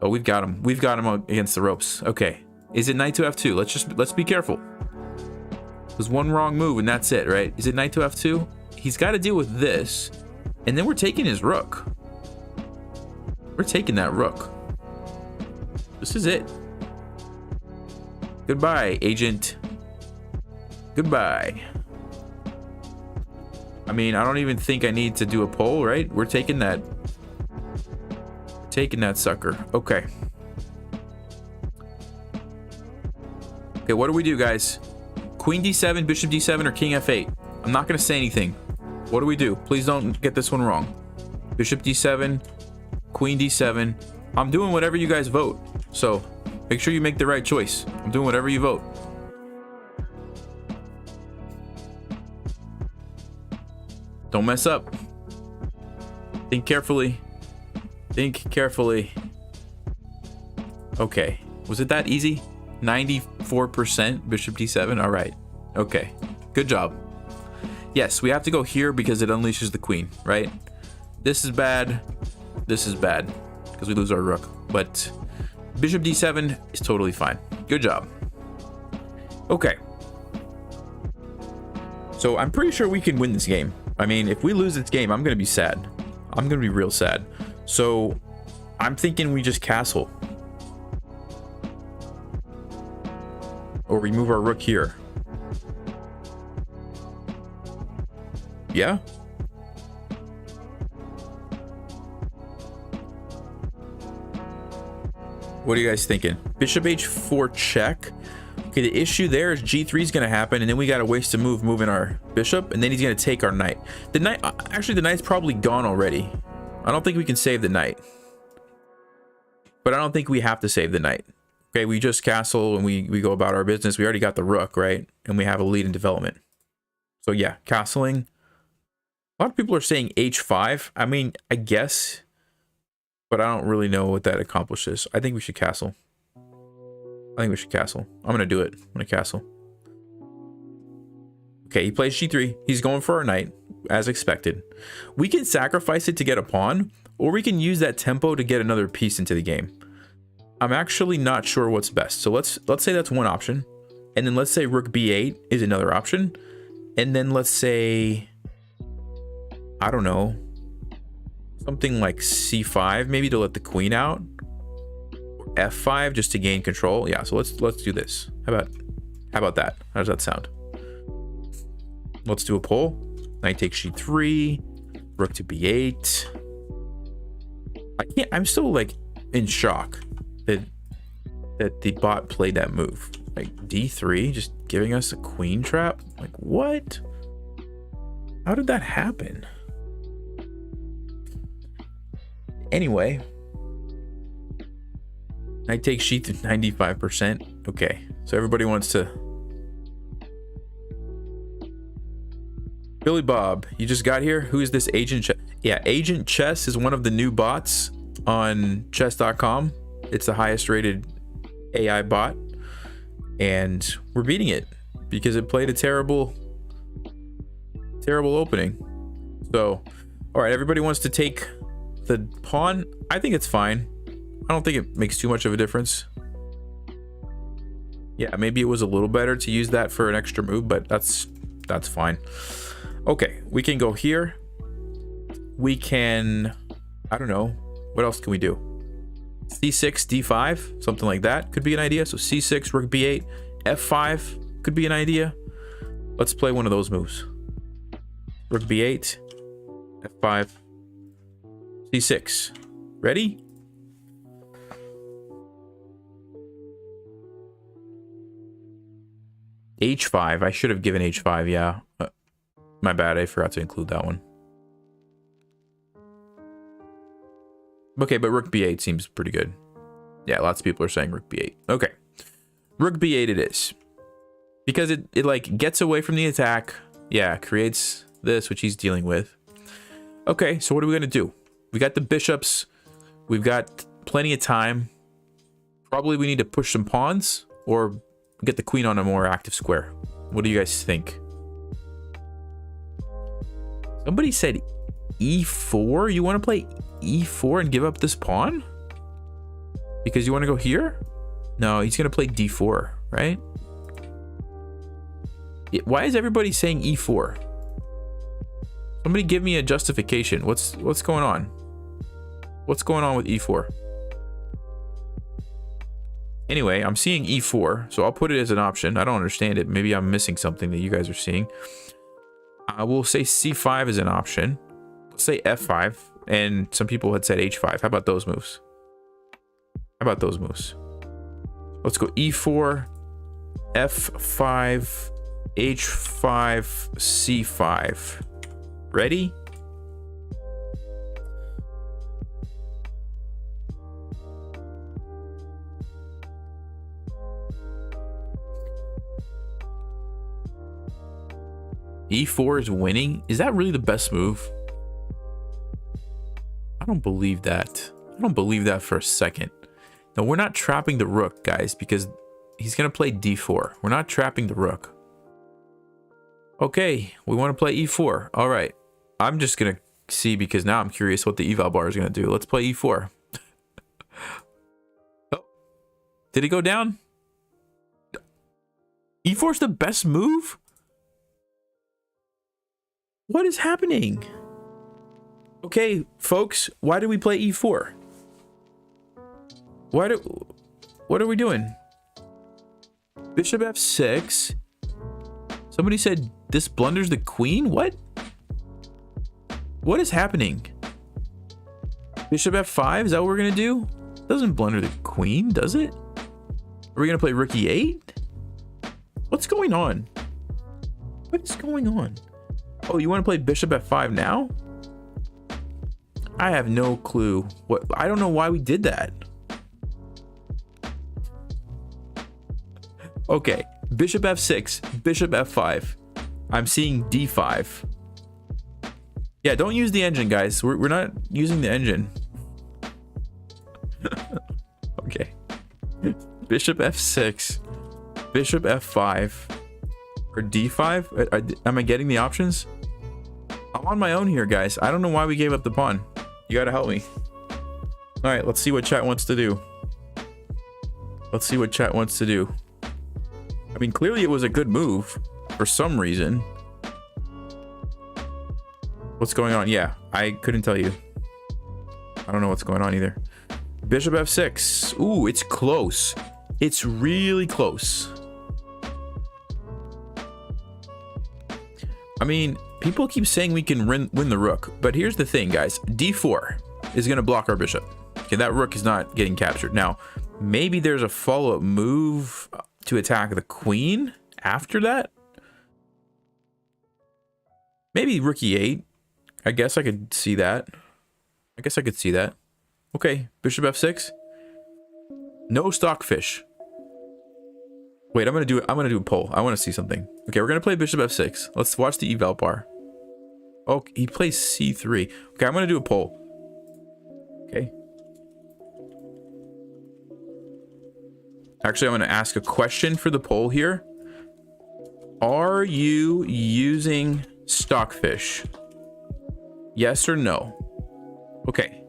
Oh, we've got him. We've got him against the ropes. Okay. Is it knight to f2? Let's be careful. There's one wrong move and that's it, right? Is it knight to f2? He's got to deal with this. And then we're taking his rook. We're taking that rook. This is it. Goodbye, agent. Goodbye. I mean, I don't even think I need to do a poll, right? We're taking that. We're taking that sucker. Okay. Okay, what do we do, guys? Queen d7, bishop d7, or king f8? I'm not going to say anything. What do we do? Please don't get this one wrong. Bishop d7, queen d7. I'm doing whatever you guys vote. So make sure you make the right choice. I'm doing whatever you vote. Don't mess up. Think carefully. Think carefully. Okay. Was it that easy? 94% bishop d7. All right. Okay. Good job. Yes, we have to go here because it unleashes the queen, right? This is bad. This is bad because we lose our rook. But bishop d7 is totally fine. Good job. Okay. So I'm pretty sure we can win this game. I mean, if we lose this game, I'm going to be sad. I'm going to be real sad. So I'm thinking we just castle. Or we move our rook here. Yeah? What are you guys thinking? Bishop h4 check. Okay, the issue there is g3 is going to happen, and then we got to waste a move moving our bishop, and then he's going to take our knight. The knight, actually, the knight's probably gone already. I don't think we can save the knight. But I don't think we have to save the knight. Okay, we just castle and we go about our business. We already got the rook, right? And we have a lead in development. So yeah, castling. A lot of people are saying h5. I mean, I guess, but I don't really know what that accomplishes. I think we should castle. I think we should castle. I'm going to do it. I'm going to castle. Okay, he plays g3. He's going for our knight, as expected. We can sacrifice it to get a pawn, or we can use that tempo to get another piece into the game. I'm actually not sure what's best. So let's say that's one option. And then let's say rook b8 is another option. And then let's say, I don't know, something like c5 maybe to let the queen out. F5 just to gain control. Yeah, so let's do this. How about that? How does that sound? Let's do a poll. Knight takes g3, rook to b8. I'm still like in shock that the bot played that move. Like d3 just giving us a queen trap. Like what? How did that happen? Anyway, knight takes g3 95%. Okay, so everybody wants to. Billy Bob, you just got here. Who is this Agent Chess? Yeah, Agent Chess is one of the new bots on chess.com. It's the highest rated AI bot, and we're beating it because it played a terrible opening. So, all right, everybody wants to take the pawn. I think it's fine. I don't think it makes too much of a difference. Yeah, maybe it was a little better to use that for an extra move, but that's fine. Okay, we can go here. We can, I don't know, what else can we do? C6, D5, something like that could be an idea. So C6, Rook B8, F5 could be an idea. Let's play one of those moves. Rook B8, F5, C6. Ready? H5. I should have given H5, yeah. My bad, I forgot to include that one. Okay, but Rook B8 seems pretty good. Yeah, lots of people are saying Rook B8. Okay. Rook B8 it is. Because it like gets away from the attack. Yeah, creates this, which he's dealing with. Okay, so what are we going to do? We got the bishops. We've got plenty of time. Probably we need to push some pawns or get the queen on a more active square. What do you guys think? Somebody said E4? You want to play E4 and give up this pawn? Because you want to go here? No, he's going to play D4, right? Why is everybody saying E4? Somebody give me a justification. What's going on? What's going on with E4? Anyway, I'm seeing E4, so I'll put it as an option. I don't understand it. Maybe I'm missing something that you guys are seeing. We'll say C5 is an option. Let's say F5, and some people had said H5. How about those moves? How about those moves? Let's go E4, F5, H5, C5. Ready? E4 is winning? Is that really the best move? I don't believe that. I don't believe that for a second. No, we're not trapping the rook, guys, because he's going to play D4. We're not trapping the rook. Okay, we want to play E4. All right. I'm just going to see because now I'm curious what the eval bar is going to do. Let's play E4. Oh, did it go down? E4 is the best move? What is happening? Okay, folks, why do we play E4? What are we doing? Bishop F6. Somebody said this blunders the queen? What? What is happening? Bishop F5? Is that what we're gonna do? Doesn't blunder the queen, does it? Are we gonna play Rook E8? What's going on? What is going on? Oh, you want to play Bishop F5 now? I have no clue. What? I don't know why we did that. Okay, Bishop F6, Bishop F5. I'm seeing D5. Yeah, don't use the engine, guys. We're not using the engine. Okay. Bishop F6, Bishop F5, or D5? Am I getting the options? I'm on my own here, guys. I don't know why we gave up the pawn. You gotta help me. All right, let's see what chat wants to do. Let's see what chat wants to do. I mean, clearly it was a good move for some reason. What's going on? Yeah, I couldn't tell you. I don't know what's going on either. Bishop F6. Ooh, it's close. It's really close. I mean, people keep saying we can win the rook, but here's the thing, guys. D4 is going to block our bishop. Okay, that rook is not getting captured. Now, maybe there's a follow-up move to attack the queen after that. Maybe Rook E8. I guess I could see that. Okay, Bishop F6. No stockfish. Wait, I'm gonna do a poll. I want to see something. Okay, we're gonna play Bishop F6. Let's watch the eval bar. Oh, he plays C3. Okay, I'm gonna do a poll. Okay. Actually, I'm gonna ask a question for the poll here. Are you using stockfish? Yes or no? Okay.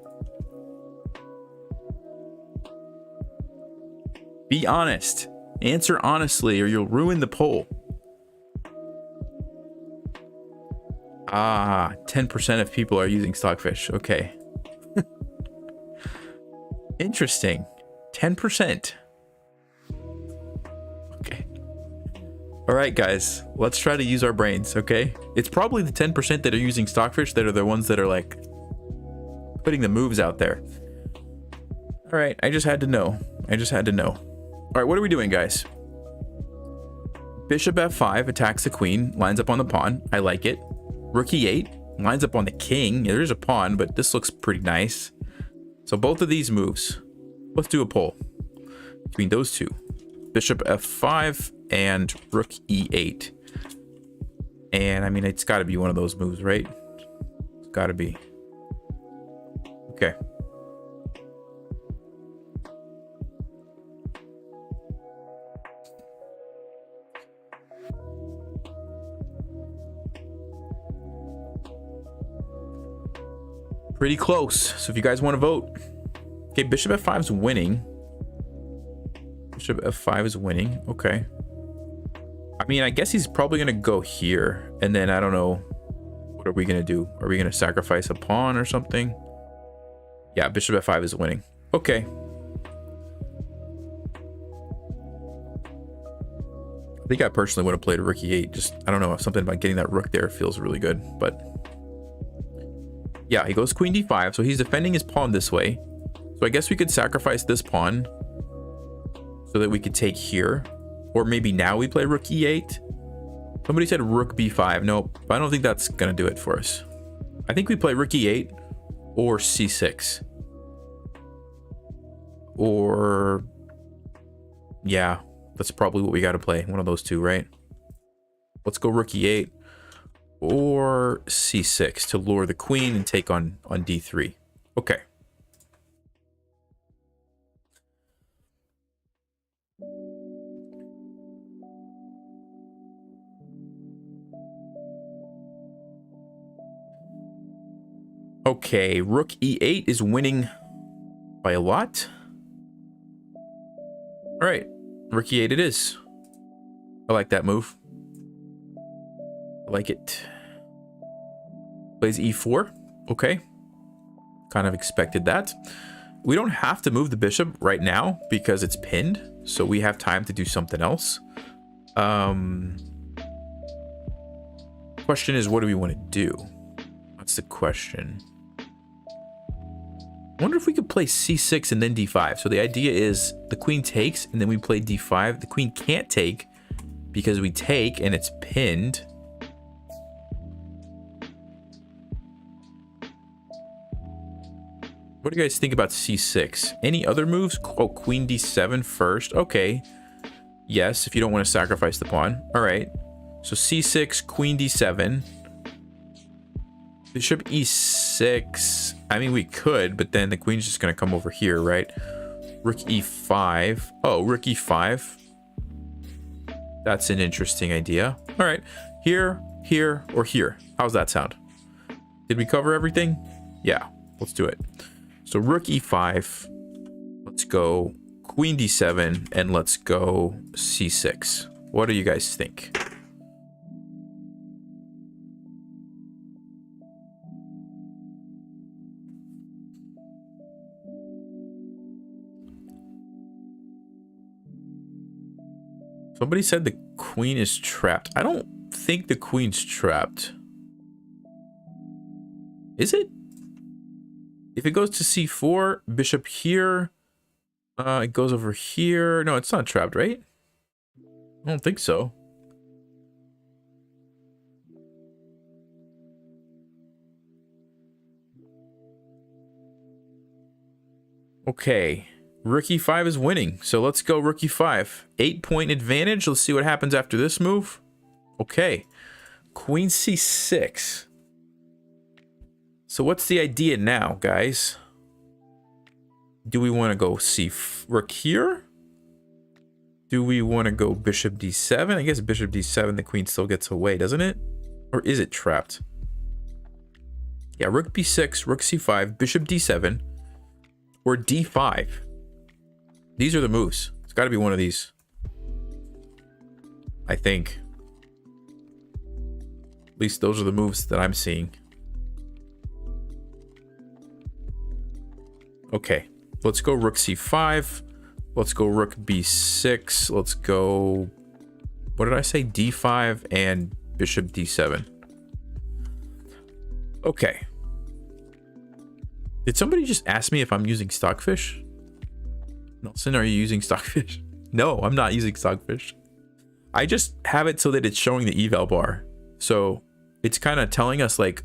Be honest. Answer honestly or you'll ruin the poll. Ah, 10% of people are using stockfish. Okay. Interesting. 10%. Okay. All right, guys. Let's try to use our brains, okay? It's probably the 10% that are using stockfish that are the ones that are like putting the moves out there. All right, I just had to know. All right, what are we doing, guys? Bishop f5 attacks the queen, lines up on the pawn. I like it. Rook e8 lines up on the king. Yeah, there's a pawn, but this looks pretty nice. So both of these moves. Let's do a poll between those two. Bishop f5 and rook e8. And I mean, it's got to be one of those moves, right? It's got to be. Okay. Pretty close. So if you guys want to vote. Okay, bishop f5 is winning. Bishop f5 is winning. Okay. I mean, I guess he's probably going to go here. And then I don't know. What are we going to do? Are we going to sacrifice a pawn or something? Yeah, bishop f5 is winning. Okay. I think I personally would have played rook e8. Just, I don't know, something about getting that rook there feels really good. But yeah, he goes queen d5. So he's defending his pawn this way. So I guess we could sacrifice this pawn so that we could take here. Or maybe now we play rook e8. Somebody said rook b5. Nope, I don't think that's going to do it for us. I think we play rook e8 or c6. Or, yeah, that's probably what we got to play. One of those two, right? Let's go rook e8 or c6 to lure the queen and take on d3. Okay. Okay, rook e8 is winning by a lot. All right, rook e8 it is. I like that move. I like it. Plays e4. Okay. Kind of expected that. We don't have to move the bishop right now because it's pinned. So we have time to do something else. Question is, what do we want to do? That's the question. I wonder if we could play c6 and then d5. So the idea is the queen takes and then we play d5. The queen can't take because we take and it's pinned. What do you guys think about c6? Any other moves? Oh, queen d7 first. Okay. Yes, if you don't want to sacrifice the pawn. All right. So c6, queen d7. Bishop e6. I mean, we could, but then the queen's just going to come over here, right? Rook e5. Oh, rook e5. That's an interesting idea. All right. Here, here, or here. How's that sound? Did we cover everything? Yeah, let's do it. So rook e5. Let's go queen d7, and let's go c6. What do you guys think? Somebody said the queen is trapped. I don't think the queen's trapped. Is it? If it goes to c4, bishop here, it goes over here. No, it's not trapped, right? I don't think so. Okay. Rook e5 is winning, so let's go rook e5. 8-point advantage. Let's see what happens after this move. Okay. Queen c6. So what's the idea now, guys? Do we want to go rook here? Do we want to go bishop d7? I guess bishop d7, the queen still gets away, doesn't it? Or is it trapped? Yeah, rook b6, rook c5, bishop d7, or d5. These are the moves. It's got to be one of these. I think. At least those are the moves that I'm seeing. Okay, let's go rook c5. Let's go rook b6. Let's go... What did I say? d5 and bishop d7. Okay. Did somebody just ask me if I'm using Stockfish? Nelson, are you using Stockfish? No, I'm not using Stockfish. I just have it so that it's showing the eval bar. So it's kind of telling us like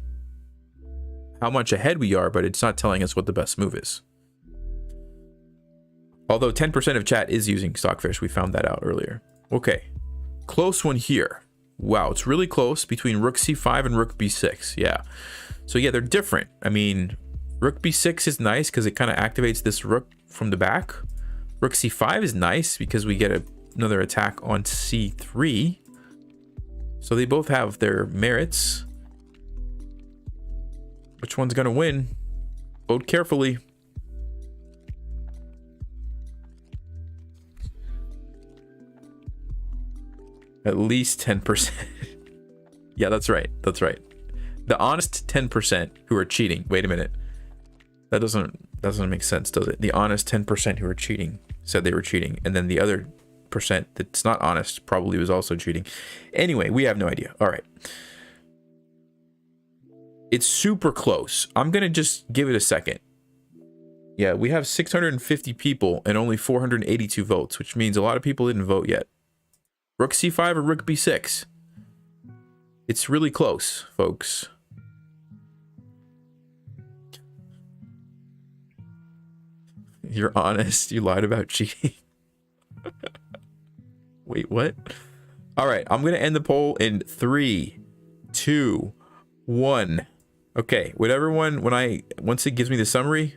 how much ahead we are, but it's not telling us what the best move is. Although 10% of chat is using Stockfish. We found that out earlier. Okay. Close one here. Wow, it's really close between rook c5 and rook b6. Yeah. So yeah, they're different. I mean, rook b6 is nice because it kind of activates this rook from the back. Rook c5 is nice because we get another attack on c3. So they both have their merits. Which one's going to win? Vote carefully. At least 10%. Yeah, that's right. That's right. The honest 10% who are cheating. Wait a minute. That doesn't make sense, does it? The honest 10% who are cheating said they were cheating. And then the other percent that's not honest probably was also cheating. Anyway, we have no idea. All right. It's super close. I'm going to just give it a second. Yeah, we have 650 people and only 482 votes, which means a lot of people didn't vote yet. Rook c5 or rook b6? It's really close, folks. You're honest. You lied about cheating. Wait, what? All right, I'm going to end the poll in 3, 2, 1. Okay, whatever one, once it gives me the summary.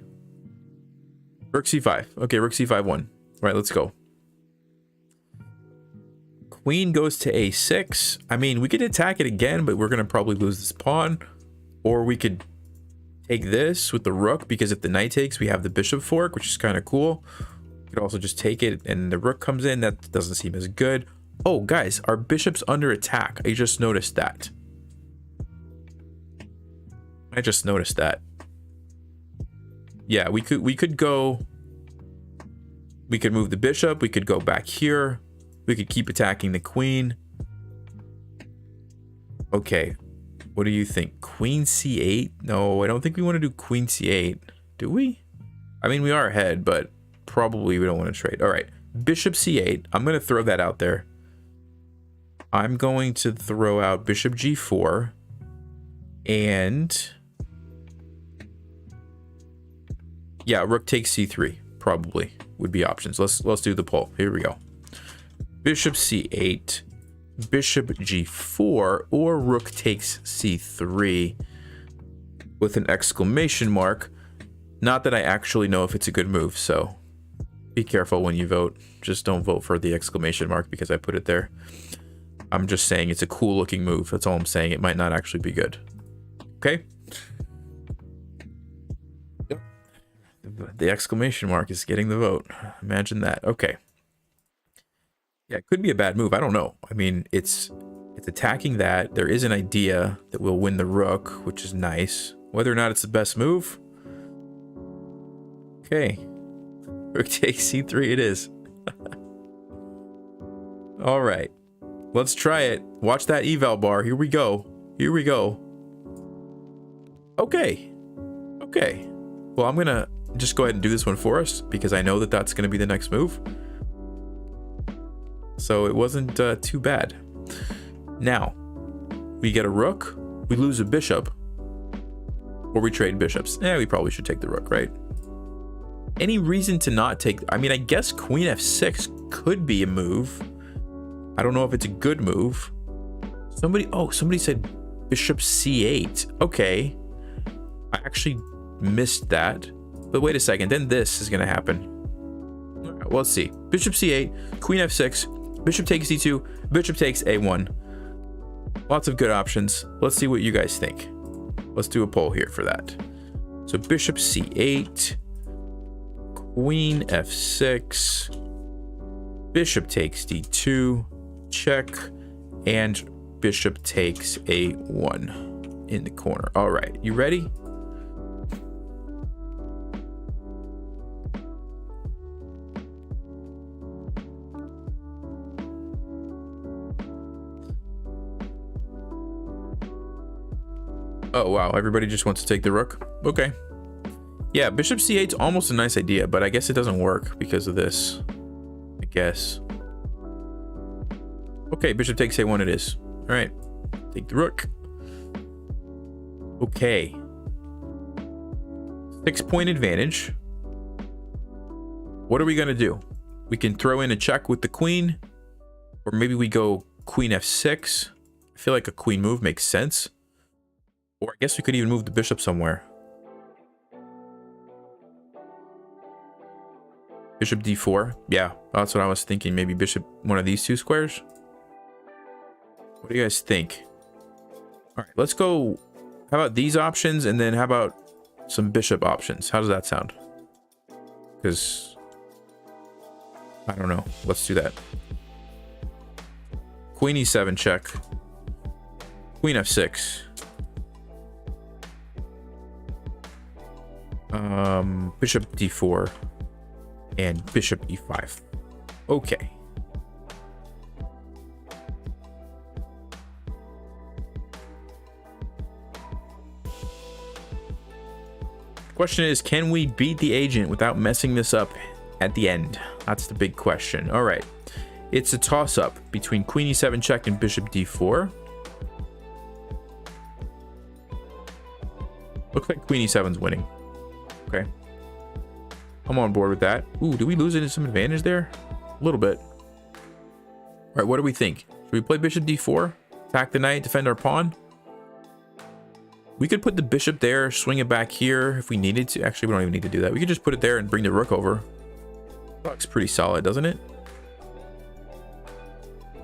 Rook c5. Okay, rook c5 won. All right, let's go. Queen goes to a6. I mean, we could attack it again, but we're going to probably lose this pawn. Or we could take this with the rook, because if the knight takes, we have the bishop fork, which is kind of cool. We could also just take it and the rook comes in. That doesn't seem as good. Oh, guys, our bishop's under attack. I just noticed that. Yeah, we could go. We could move the bishop. We could go back here. We could keep attacking the queen. Okay. What do you think? Queen c8? No, I don't think we want to do queen c8. Do we? I mean, we are ahead, but probably we don't want to trade. All right. Bishop c8. I'm going to throw that out there. I'm going to throw out bishop g4. And... yeah, rook takes c3. Probably would be options. Let's do the poll. Here we go. Bishop c8, bishop g4, or rook takes c3 with an exclamation mark. Not that I actually know if it's a good move, so be careful when you vote. Just don't vote for the exclamation mark because I put it there. I'm just saying it's a cool looking move. That's all I'm saying. It might not actually be good. Okay? The exclamation mark is getting the vote. Imagine that. Okay. Yeah, it could be a bad move. I don't know. I mean, it's attacking that. There is an idea that we'll win the rook, which is nice. Whether or not it's the best move. Okay. Rook takes c3 it is. All right. Let's try it. Watch that eval bar. Here we go. Here we go. Okay. Okay. Well, I'm going to just go ahead and do this one for us because I know that that's going to be the next move. So it wasn't too bad. Now, we get a rook, we lose a bishop, or we trade bishops. We probably should take the rook, right? Any reason to not take... I mean, I guess queen f6 could be a move. I don't know if it's a good move. Somebody said bishop c8. Okay. I actually missed that. But wait a second, then this is going to happen. Well, let's see. Bishop c8, queen f6, bishop takes d2, bishop takes a1. Lots of good options. Let's see what you guys think. Let's do a poll here for that. So bishop c8, queen f6, bishop takes d2, check, and bishop takes a1 in the corner. All right, you ready? Oh, wow. Everybody just wants to take the rook. Okay. Yeah, bishop c8 is almost a nice idea, but I guess it doesn't work because of this. I guess. Okay, bishop takes a1 it is. All right. Take the rook. Okay. 6-point advantage. What are we going to do? We can throw in a check with the queen. Or maybe we go queen f6. I feel like a queen move makes sense. Or I guess we could even move the bishop somewhere. Bishop d4. Yeah, that's what I was thinking. Maybe bishop one of these two squares. What do you guys think? All right, let's go. How about these options? And then how about some bishop options? How does that sound? Because I don't know. Let's do that. Queen e7 check. Queen f6. Bishop d4 and bishop e5. Okay. Question is, can we beat the agent without messing this up at the end? That's the big question. All right. It's a toss-up between queen e7 check and bishop d4. Looks like queen e7's winning. Okay. I'm on board with that. Ooh, do we lose into some advantage there? A little bit. All right, what do we think? Should we play bishop d4? Attack the knight, defend our pawn? We could put the bishop there, swing it back here if we needed to. Actually, we don't even need to do that. We could just put it there and bring the rook over. Looks pretty solid, doesn't it?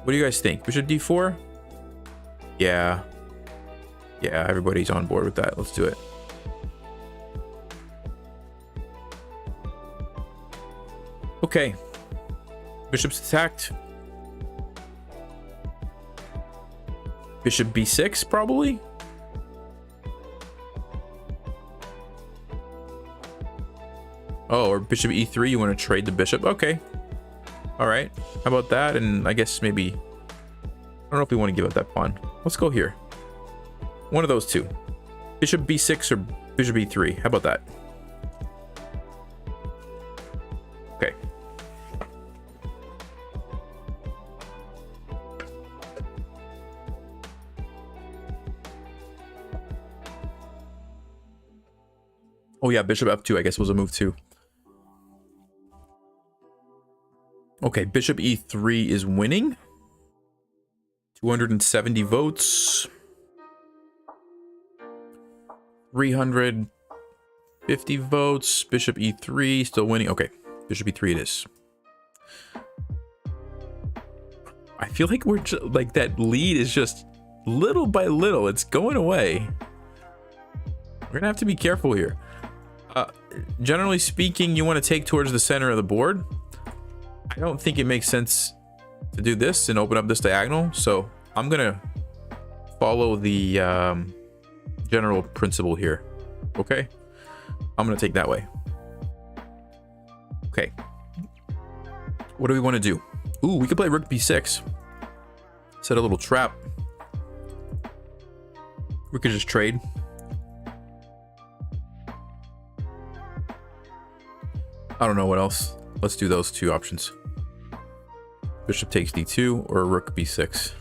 What do you guys think? Bishop d4? Yeah. Yeah, everybody's on board with that. Let's do it. Okay. Bishop's attacked. Bishop b6, probably? Oh, or bishop e3, you want to trade the bishop? Okay. All right. How about that? And I guess maybe... I don't know if we want to give up that pawn. Let's go here. One of those two. Bishop b6 or bishop e3. How about that? Okay. Oh yeah, bishop f2 I guess was a move too. Okay, bishop e3 is winning. 270 votes. 350 votes. Bishop e3 still winning. Okay, bishop e3 it is. I feel like we're just, like that lead is just little by little. It's going away. We're gonna have to be careful here. Generally speaking, you want to take towards the center of the board. I don't think it makes sense to do this and open up this diagonal. So I'm gonna follow the general principle here. Okay, I'm gonna take that way. Okay, what do we want to do? Ooh, we could play rook b6. Set a little trap. We could just trade. I don't know what else. Let's do those two options. Bishop takes d2 or rook b6.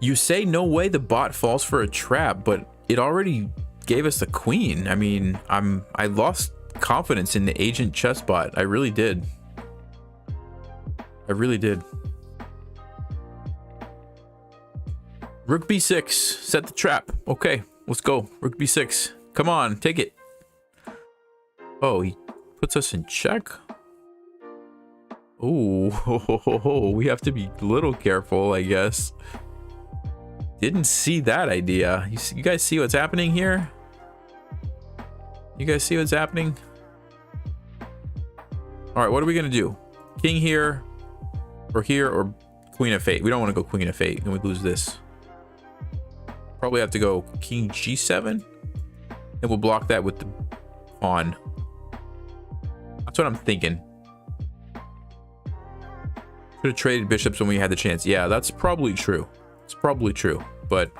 You say no way the bot falls for a trap, but it already gave us the queen. I mean, I lost confidence in the agent chess bot. I really did. I really did. Rook b6. Set the trap. Okay, let's go. Rook b6. Come on, take it. Oh, he puts us in check. Oh, we have to be a little careful, I guess. Didn't see that idea. You guys see what's happening here? You guys see what's happening? All right, what are we gonna do? King here, or Queen of Fate? We don't want to go Queen of Fate, and we lose this. Probably have to go King G7, and we'll block that with the pawn. That's what I'm thinking. Should have traded bishops when we had the chance. Yeah, that's probably true. It's probably true, but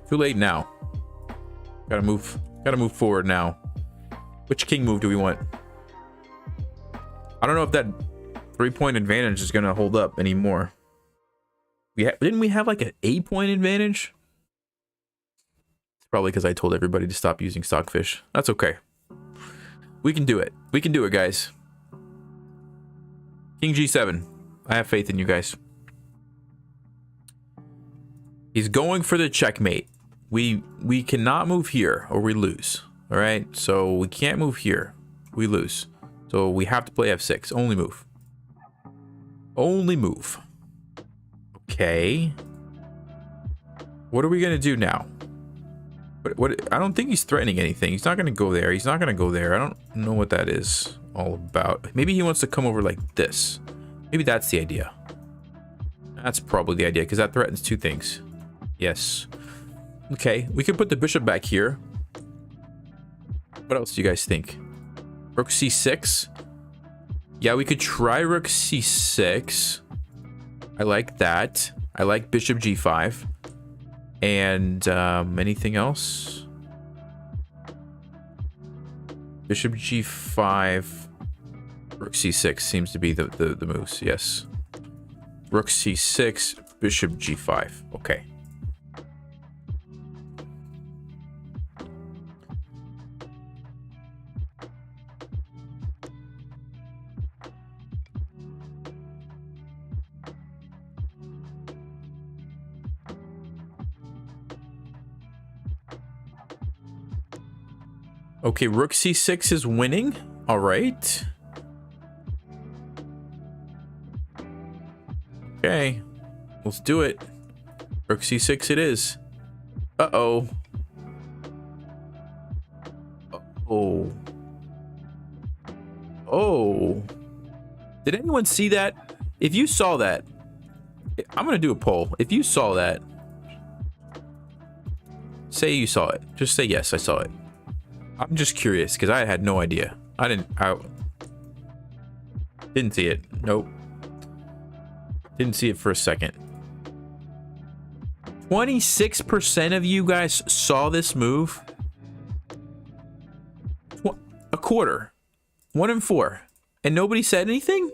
too late now. Gotta move forward now. Which king move do we want? I don't know if that 3-point advantage is gonna hold up anymore. Didn't we have like an 8-point advantage? It's probably because I told everybody to stop using stockfish. That's okay. We can do it. We can do it, guys. King G7. I have faith in you guys. He's going for the checkmate. We cannot move here or we lose. All right, so we can't move here. We lose. So we have to play F6. Only move. Only move. Okay. What are we gonna do now? What? I don't think he's threatening anything. He's not gonna go there. He's not gonna go there. I don't know what that is all about. Maybe he wants to come over like this. Maybe that's the idea. That's probably the idea because that threatens two things. Yes. Okay, we can put the bishop back here. What else do you guys think? Rook C6. Yeah, we could try Rook C6. I like that. I like Bishop G5. And anything else? Bishop G5. Rook C6 seems to be the moves. Yes. Rook C6. Bishop G5. Okay. Okay, Rook C6 is winning. All right. Okay, let's do it. Rook C6 it is. Uh-oh. Oh. Oh. Did anyone see that? If you saw that, I'm going to do a poll. If you saw that, say you saw it. Just say yes, I saw it. I'm just curious because I had no idea. I didn't see it. Nope. Didn't see it for a second. 26% of you guys saw this move. A quarter. 1 in 4. And nobody said anything?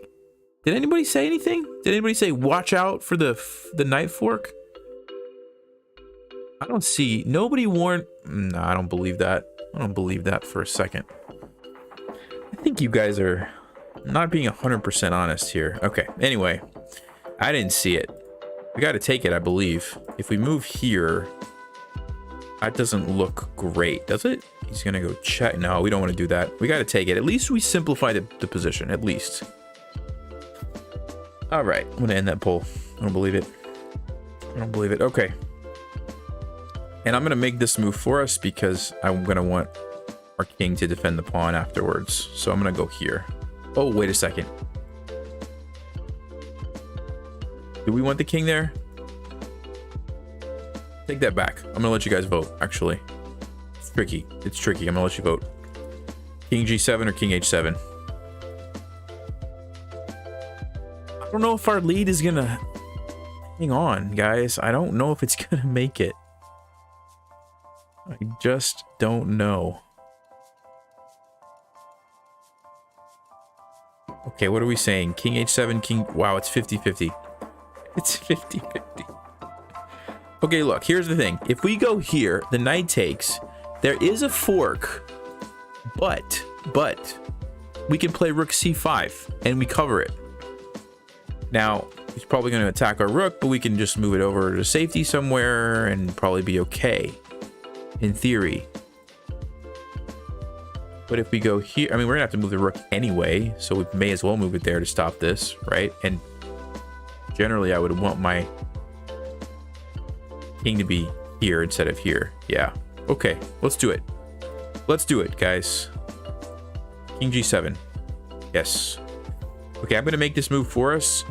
Did anybody say anything? Did anybody say watch out for the knight fork? I don't see. Nobody warned. No, I don't believe that. I don't believe that for a second. I think you guys are not being 100% honest here. Okay, anyway, I didn't see it. We got to take it, I believe. If we move here, that doesn't look great, does it? He's going to go check. No, we don't want to do that. We got to take it. At least we simplify the position, at least. All right, I'm going to end that poll. I don't believe it. I don't believe it. Okay. And I'm going to make this move for us because I'm going to want our king to defend the pawn afterwards. So I'm going to go here. Oh, wait a second. Do we want the king there? Take that back. I'm going to let you guys vote, actually. It's tricky. It's tricky. I'm going to let you vote. King G7 or King H7? I don't know if our lead is going to... Hang on, guys. I don't know if it's going to make it. I just don't know. Okay, what are we saying? King H7, King... Wow, it's 50-50. It's 50-50. Okay, look, here's the thing. If we go here, the knight takes. There is a fork, but we can play Rook C5, and we cover it. Now, he's probably going to attack our rook, but we can just move it over to safety somewhere and probably be okay. In theory. But if we go here, I mean, we're gonna have to move the rook anyway, so we may as well move it there to stop this, right? And generally, I would want my king to be here instead of here. Yeah. Okay, let's do it. Let's do it, guys. King G7. Yes. Okay, I'm gonna make this move for us.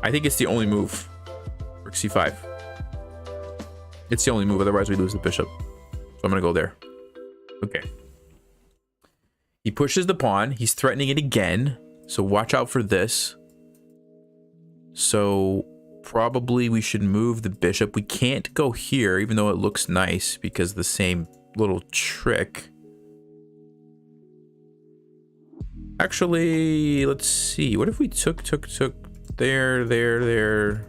I think it's the only move. Rook C5. It's the only move, otherwise we lose the bishop. So I'm gonna go there. Okay. He pushes the pawn. He's threatening it again. So watch out for this. So probably we should move the bishop. We can't go here, even though it looks nice because of the same little trick. Actually, let's see. What if we took there.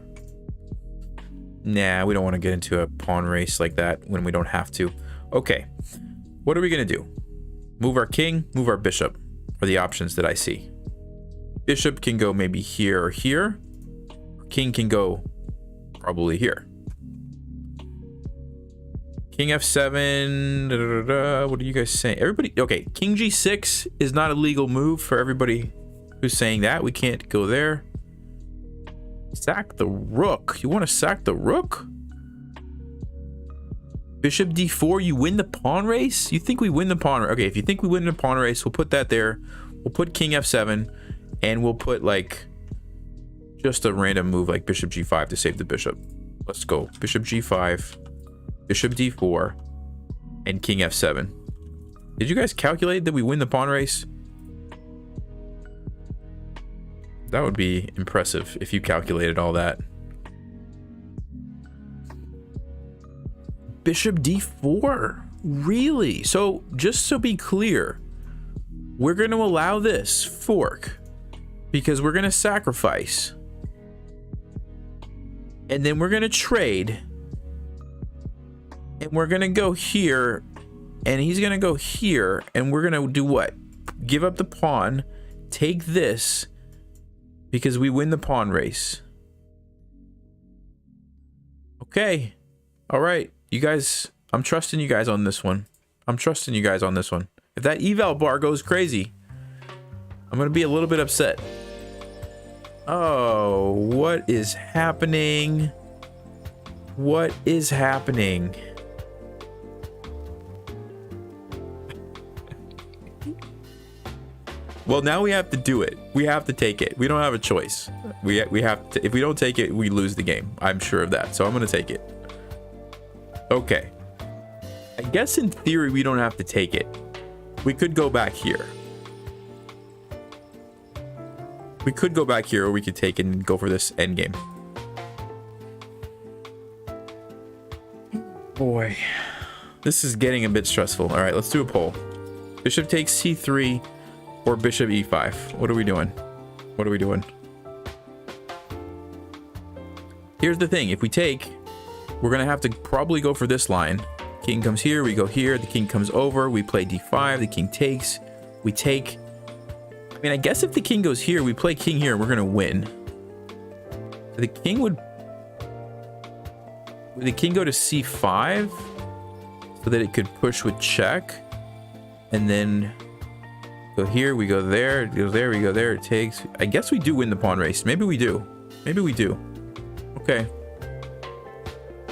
Nah, we don't want to get into a pawn race like that when we don't have to. Okay. What are we going to do? Move our king, move our bishop are the options that I see. Bishop can go maybe here or here. King can go probably here. King F7. What are you guys saying? Everybody, okay. King G6 is not a legal move for everybody who's saying that. We can't go there. Sack the rook. You want to sack the rook? Bishop D4, you win the pawn race? You think we win the pawn race? Okay, if you think we win the pawn race, we'll put that there. We'll put King F7, and we'll put like just a random move like Bishop G5 to save the bishop. Let's go. Bishop G5, Bishop D4, and King F7. Did you guys calculate that we win the pawn race? That would be impressive if you calculated all that. Bishop D4? Really? So, just to be clear, we're going to allow this fork because we're going to sacrifice. And then we're going to trade. And we're going to go here. And he's going to go here. And we're going to do what? Give up the pawn. Take this. Because we win the pawn race. Okay. All right. You guys, I'm trusting you guys on this one. I'm trusting you guys on this one. If that eval bar goes crazy, I'm going to be a little bit upset. Oh, what is happening? What is happening? Well, now we have to do it. We have to take it. We don't have a choice. We have to. If we don't take it, we lose the game. I'm sure of that. So I'm going to take it. Okay. I guess in theory, we don't have to take it. We could go back here. We could go back here, or we could take it and go for this endgame. Boy. This is getting a bit stressful. All right, let's do a poll. Bishop takes C3 or Bishop E5. What are we doing? What are we doing? Here's the thing. If we take, we're going to have to probably go for this line. King comes here, we go here, the king comes over, we play D5, the king takes, we take. I mean, I guess if the king goes here, we play king here, we're going to win. The king would the king go to C5 so that it could push with check? And then go here, we go there, it goes there, we go there, it takes. I guess we do win the pawn race. Maybe we do. Maybe we do. Okay.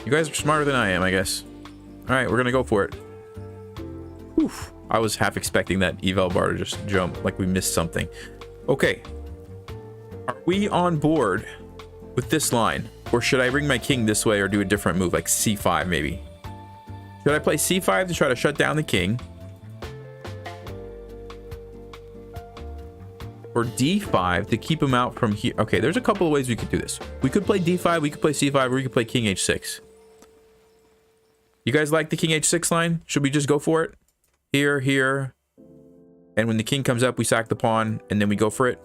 You guys are smarter than I am, I guess. All right, we're going to go for it. Oof. I was half expecting that eval bar to just jump like we missed something. Okay. Are we on board with this line? Or should I bring my king this way or do a different move, like C5 maybe? Should I play C5 to try to shut down the king? Or D5 to keep him out from here? Okay, there's a couple of ways we could do this. We could play D5, we could play C5, or we could play King H6. You guys like the King H6 line? Should we just go for it? Here, here. And when the king comes up, we sack the pawn, and then we go for it?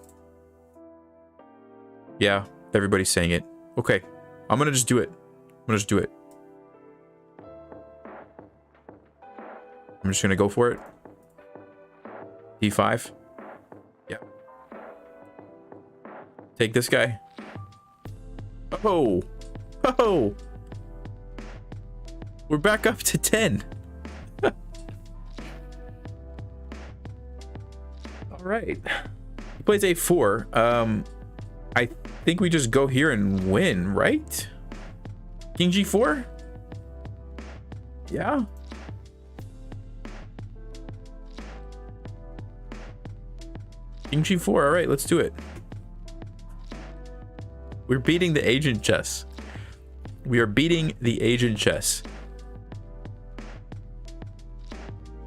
Yeah, everybody's saying it. Okay, I'm gonna just do it. I'm gonna just do it. I'm just gonna go for it. D5. Yeah. Take this guy. Oh! Oh! We're back up to 10. All right. He plays a4. I think we just go here and win, right? King g4? Yeah. King g4. All right, let's do it. We're beating the agent chess. We are beating the agent chess.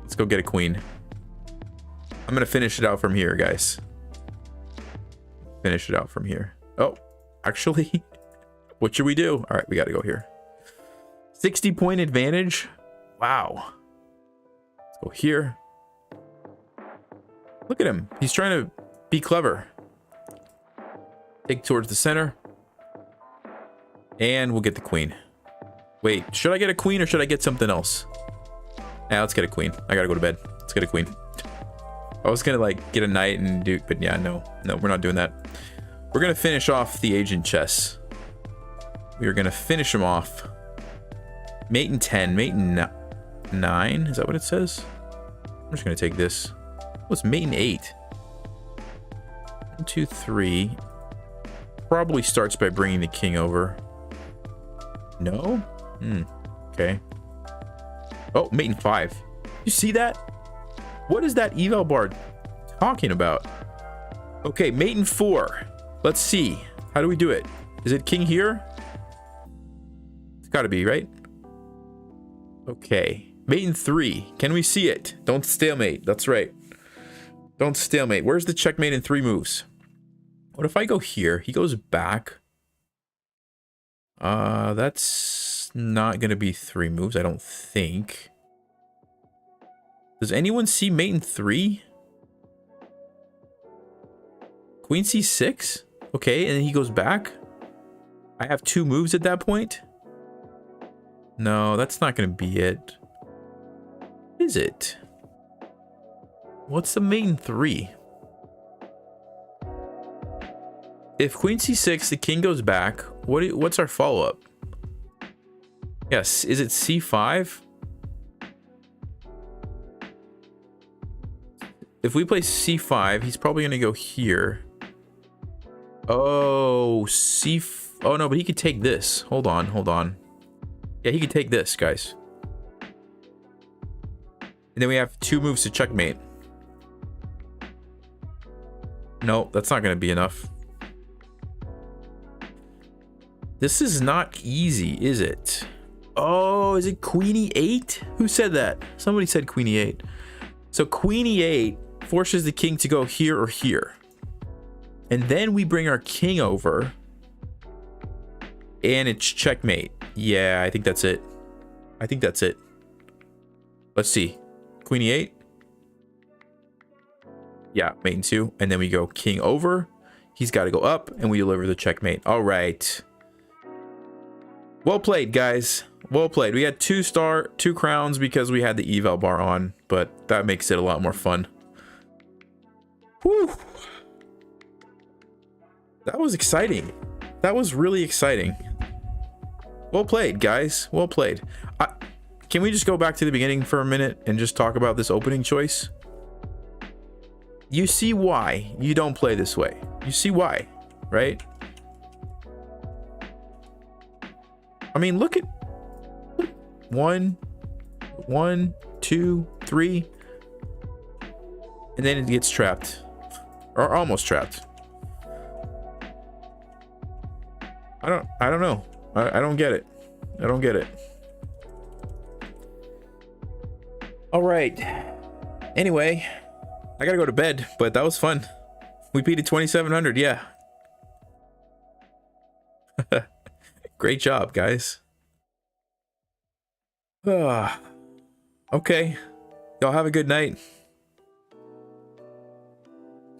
Let's go get a queen. I'm going to finish it out from here, guys. Finish it out from here. Oh, actually, what should we do? All right, we got to go here. 60-point advantage. Wow. Let's go here. Look at him. He's trying to be clever. Take towards the center. And we'll get the queen. Wait, should I get a queen or should I get something else? Yeah, let's get a queen. I gotta go to bed. Let's get a queen. I was gonna like get a knight and do, but yeah, no, we're not doing that. We're gonna finish off the agent chess. We are gonna finish him off. Mate in 10, mate in 9. Is that what it says? I'm just gonna take this. What's mate in 8? 1, 2, 3. Probably starts by bringing the king over. No? Okay. Oh, mate in 5. You see that? What is that eval bar talking about? Okay, mate in 4. Let's see. How do we do it? Is it king here? It's gotta be, right? Okay. Mate in 3. Can we see it? Don't stalemate. That's right. Don't stalemate. Where's the checkmate in 3 moves? What if I go here? He goes back. That's not gonna be 3 moves, I don't think. Does anyone see mate in 3? Queen c6? Okay, and then he goes back. I have 2 moves at that point. No, that's not gonna be it. Is it? What's the mate in 3? If queen c6, the king goes back. What's our follow-up? Yes, is it c5? If we play c5, he's probably gonna go here. Oh, oh no, but he could take this. Hold on. Yeah, he could take this, guys. And then we have 2 moves to checkmate. No, that's not gonna be enough. This is not easy, is it? Oh, is it queen e8? Who said that? Somebody said queen e8. So queen e8 forces the king to go here or here. And then we bring our king over. And it's checkmate. Yeah, I think that's it. I think that's it. Let's see. Queen e8. Yeah, mate in 2. And then we go king over. He's got to go up. And we deliver the checkmate. All right. Well played, guys. Well played. We had 2 crowns because we had the eval bar on, but that makes it a lot more fun. Whew. That was exciting. That was really exciting. Well played, guys. Well played. Can we just go back to the beginning for a minute and just talk about this opening choice? You see why you don't play this way. You see why, right? I mean, look at 1, 2, 3, and then it gets trapped, or almost trapped. I don't know. I don't get it. I don't get it. All right. Anyway, I gotta go to bed, but that was fun. We beat it 2700. Yeah. Great job, guys. Okay. Y'all have a good night.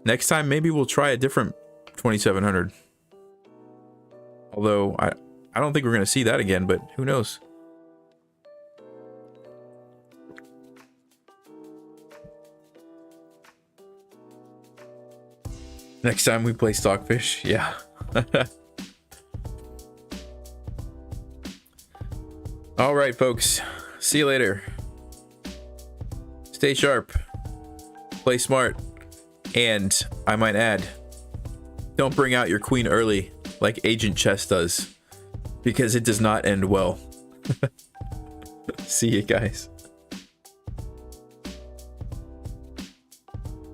Next time, maybe we'll try a different 2700. Although, I don't think we're going to see that again, but who knows? Next time we play Stockfish, yeah. All right, folks. See you later. Stay sharp. Play smart. And I might add, don't bring out your queen early like Agent Chess does, because it does not end well. See you guys.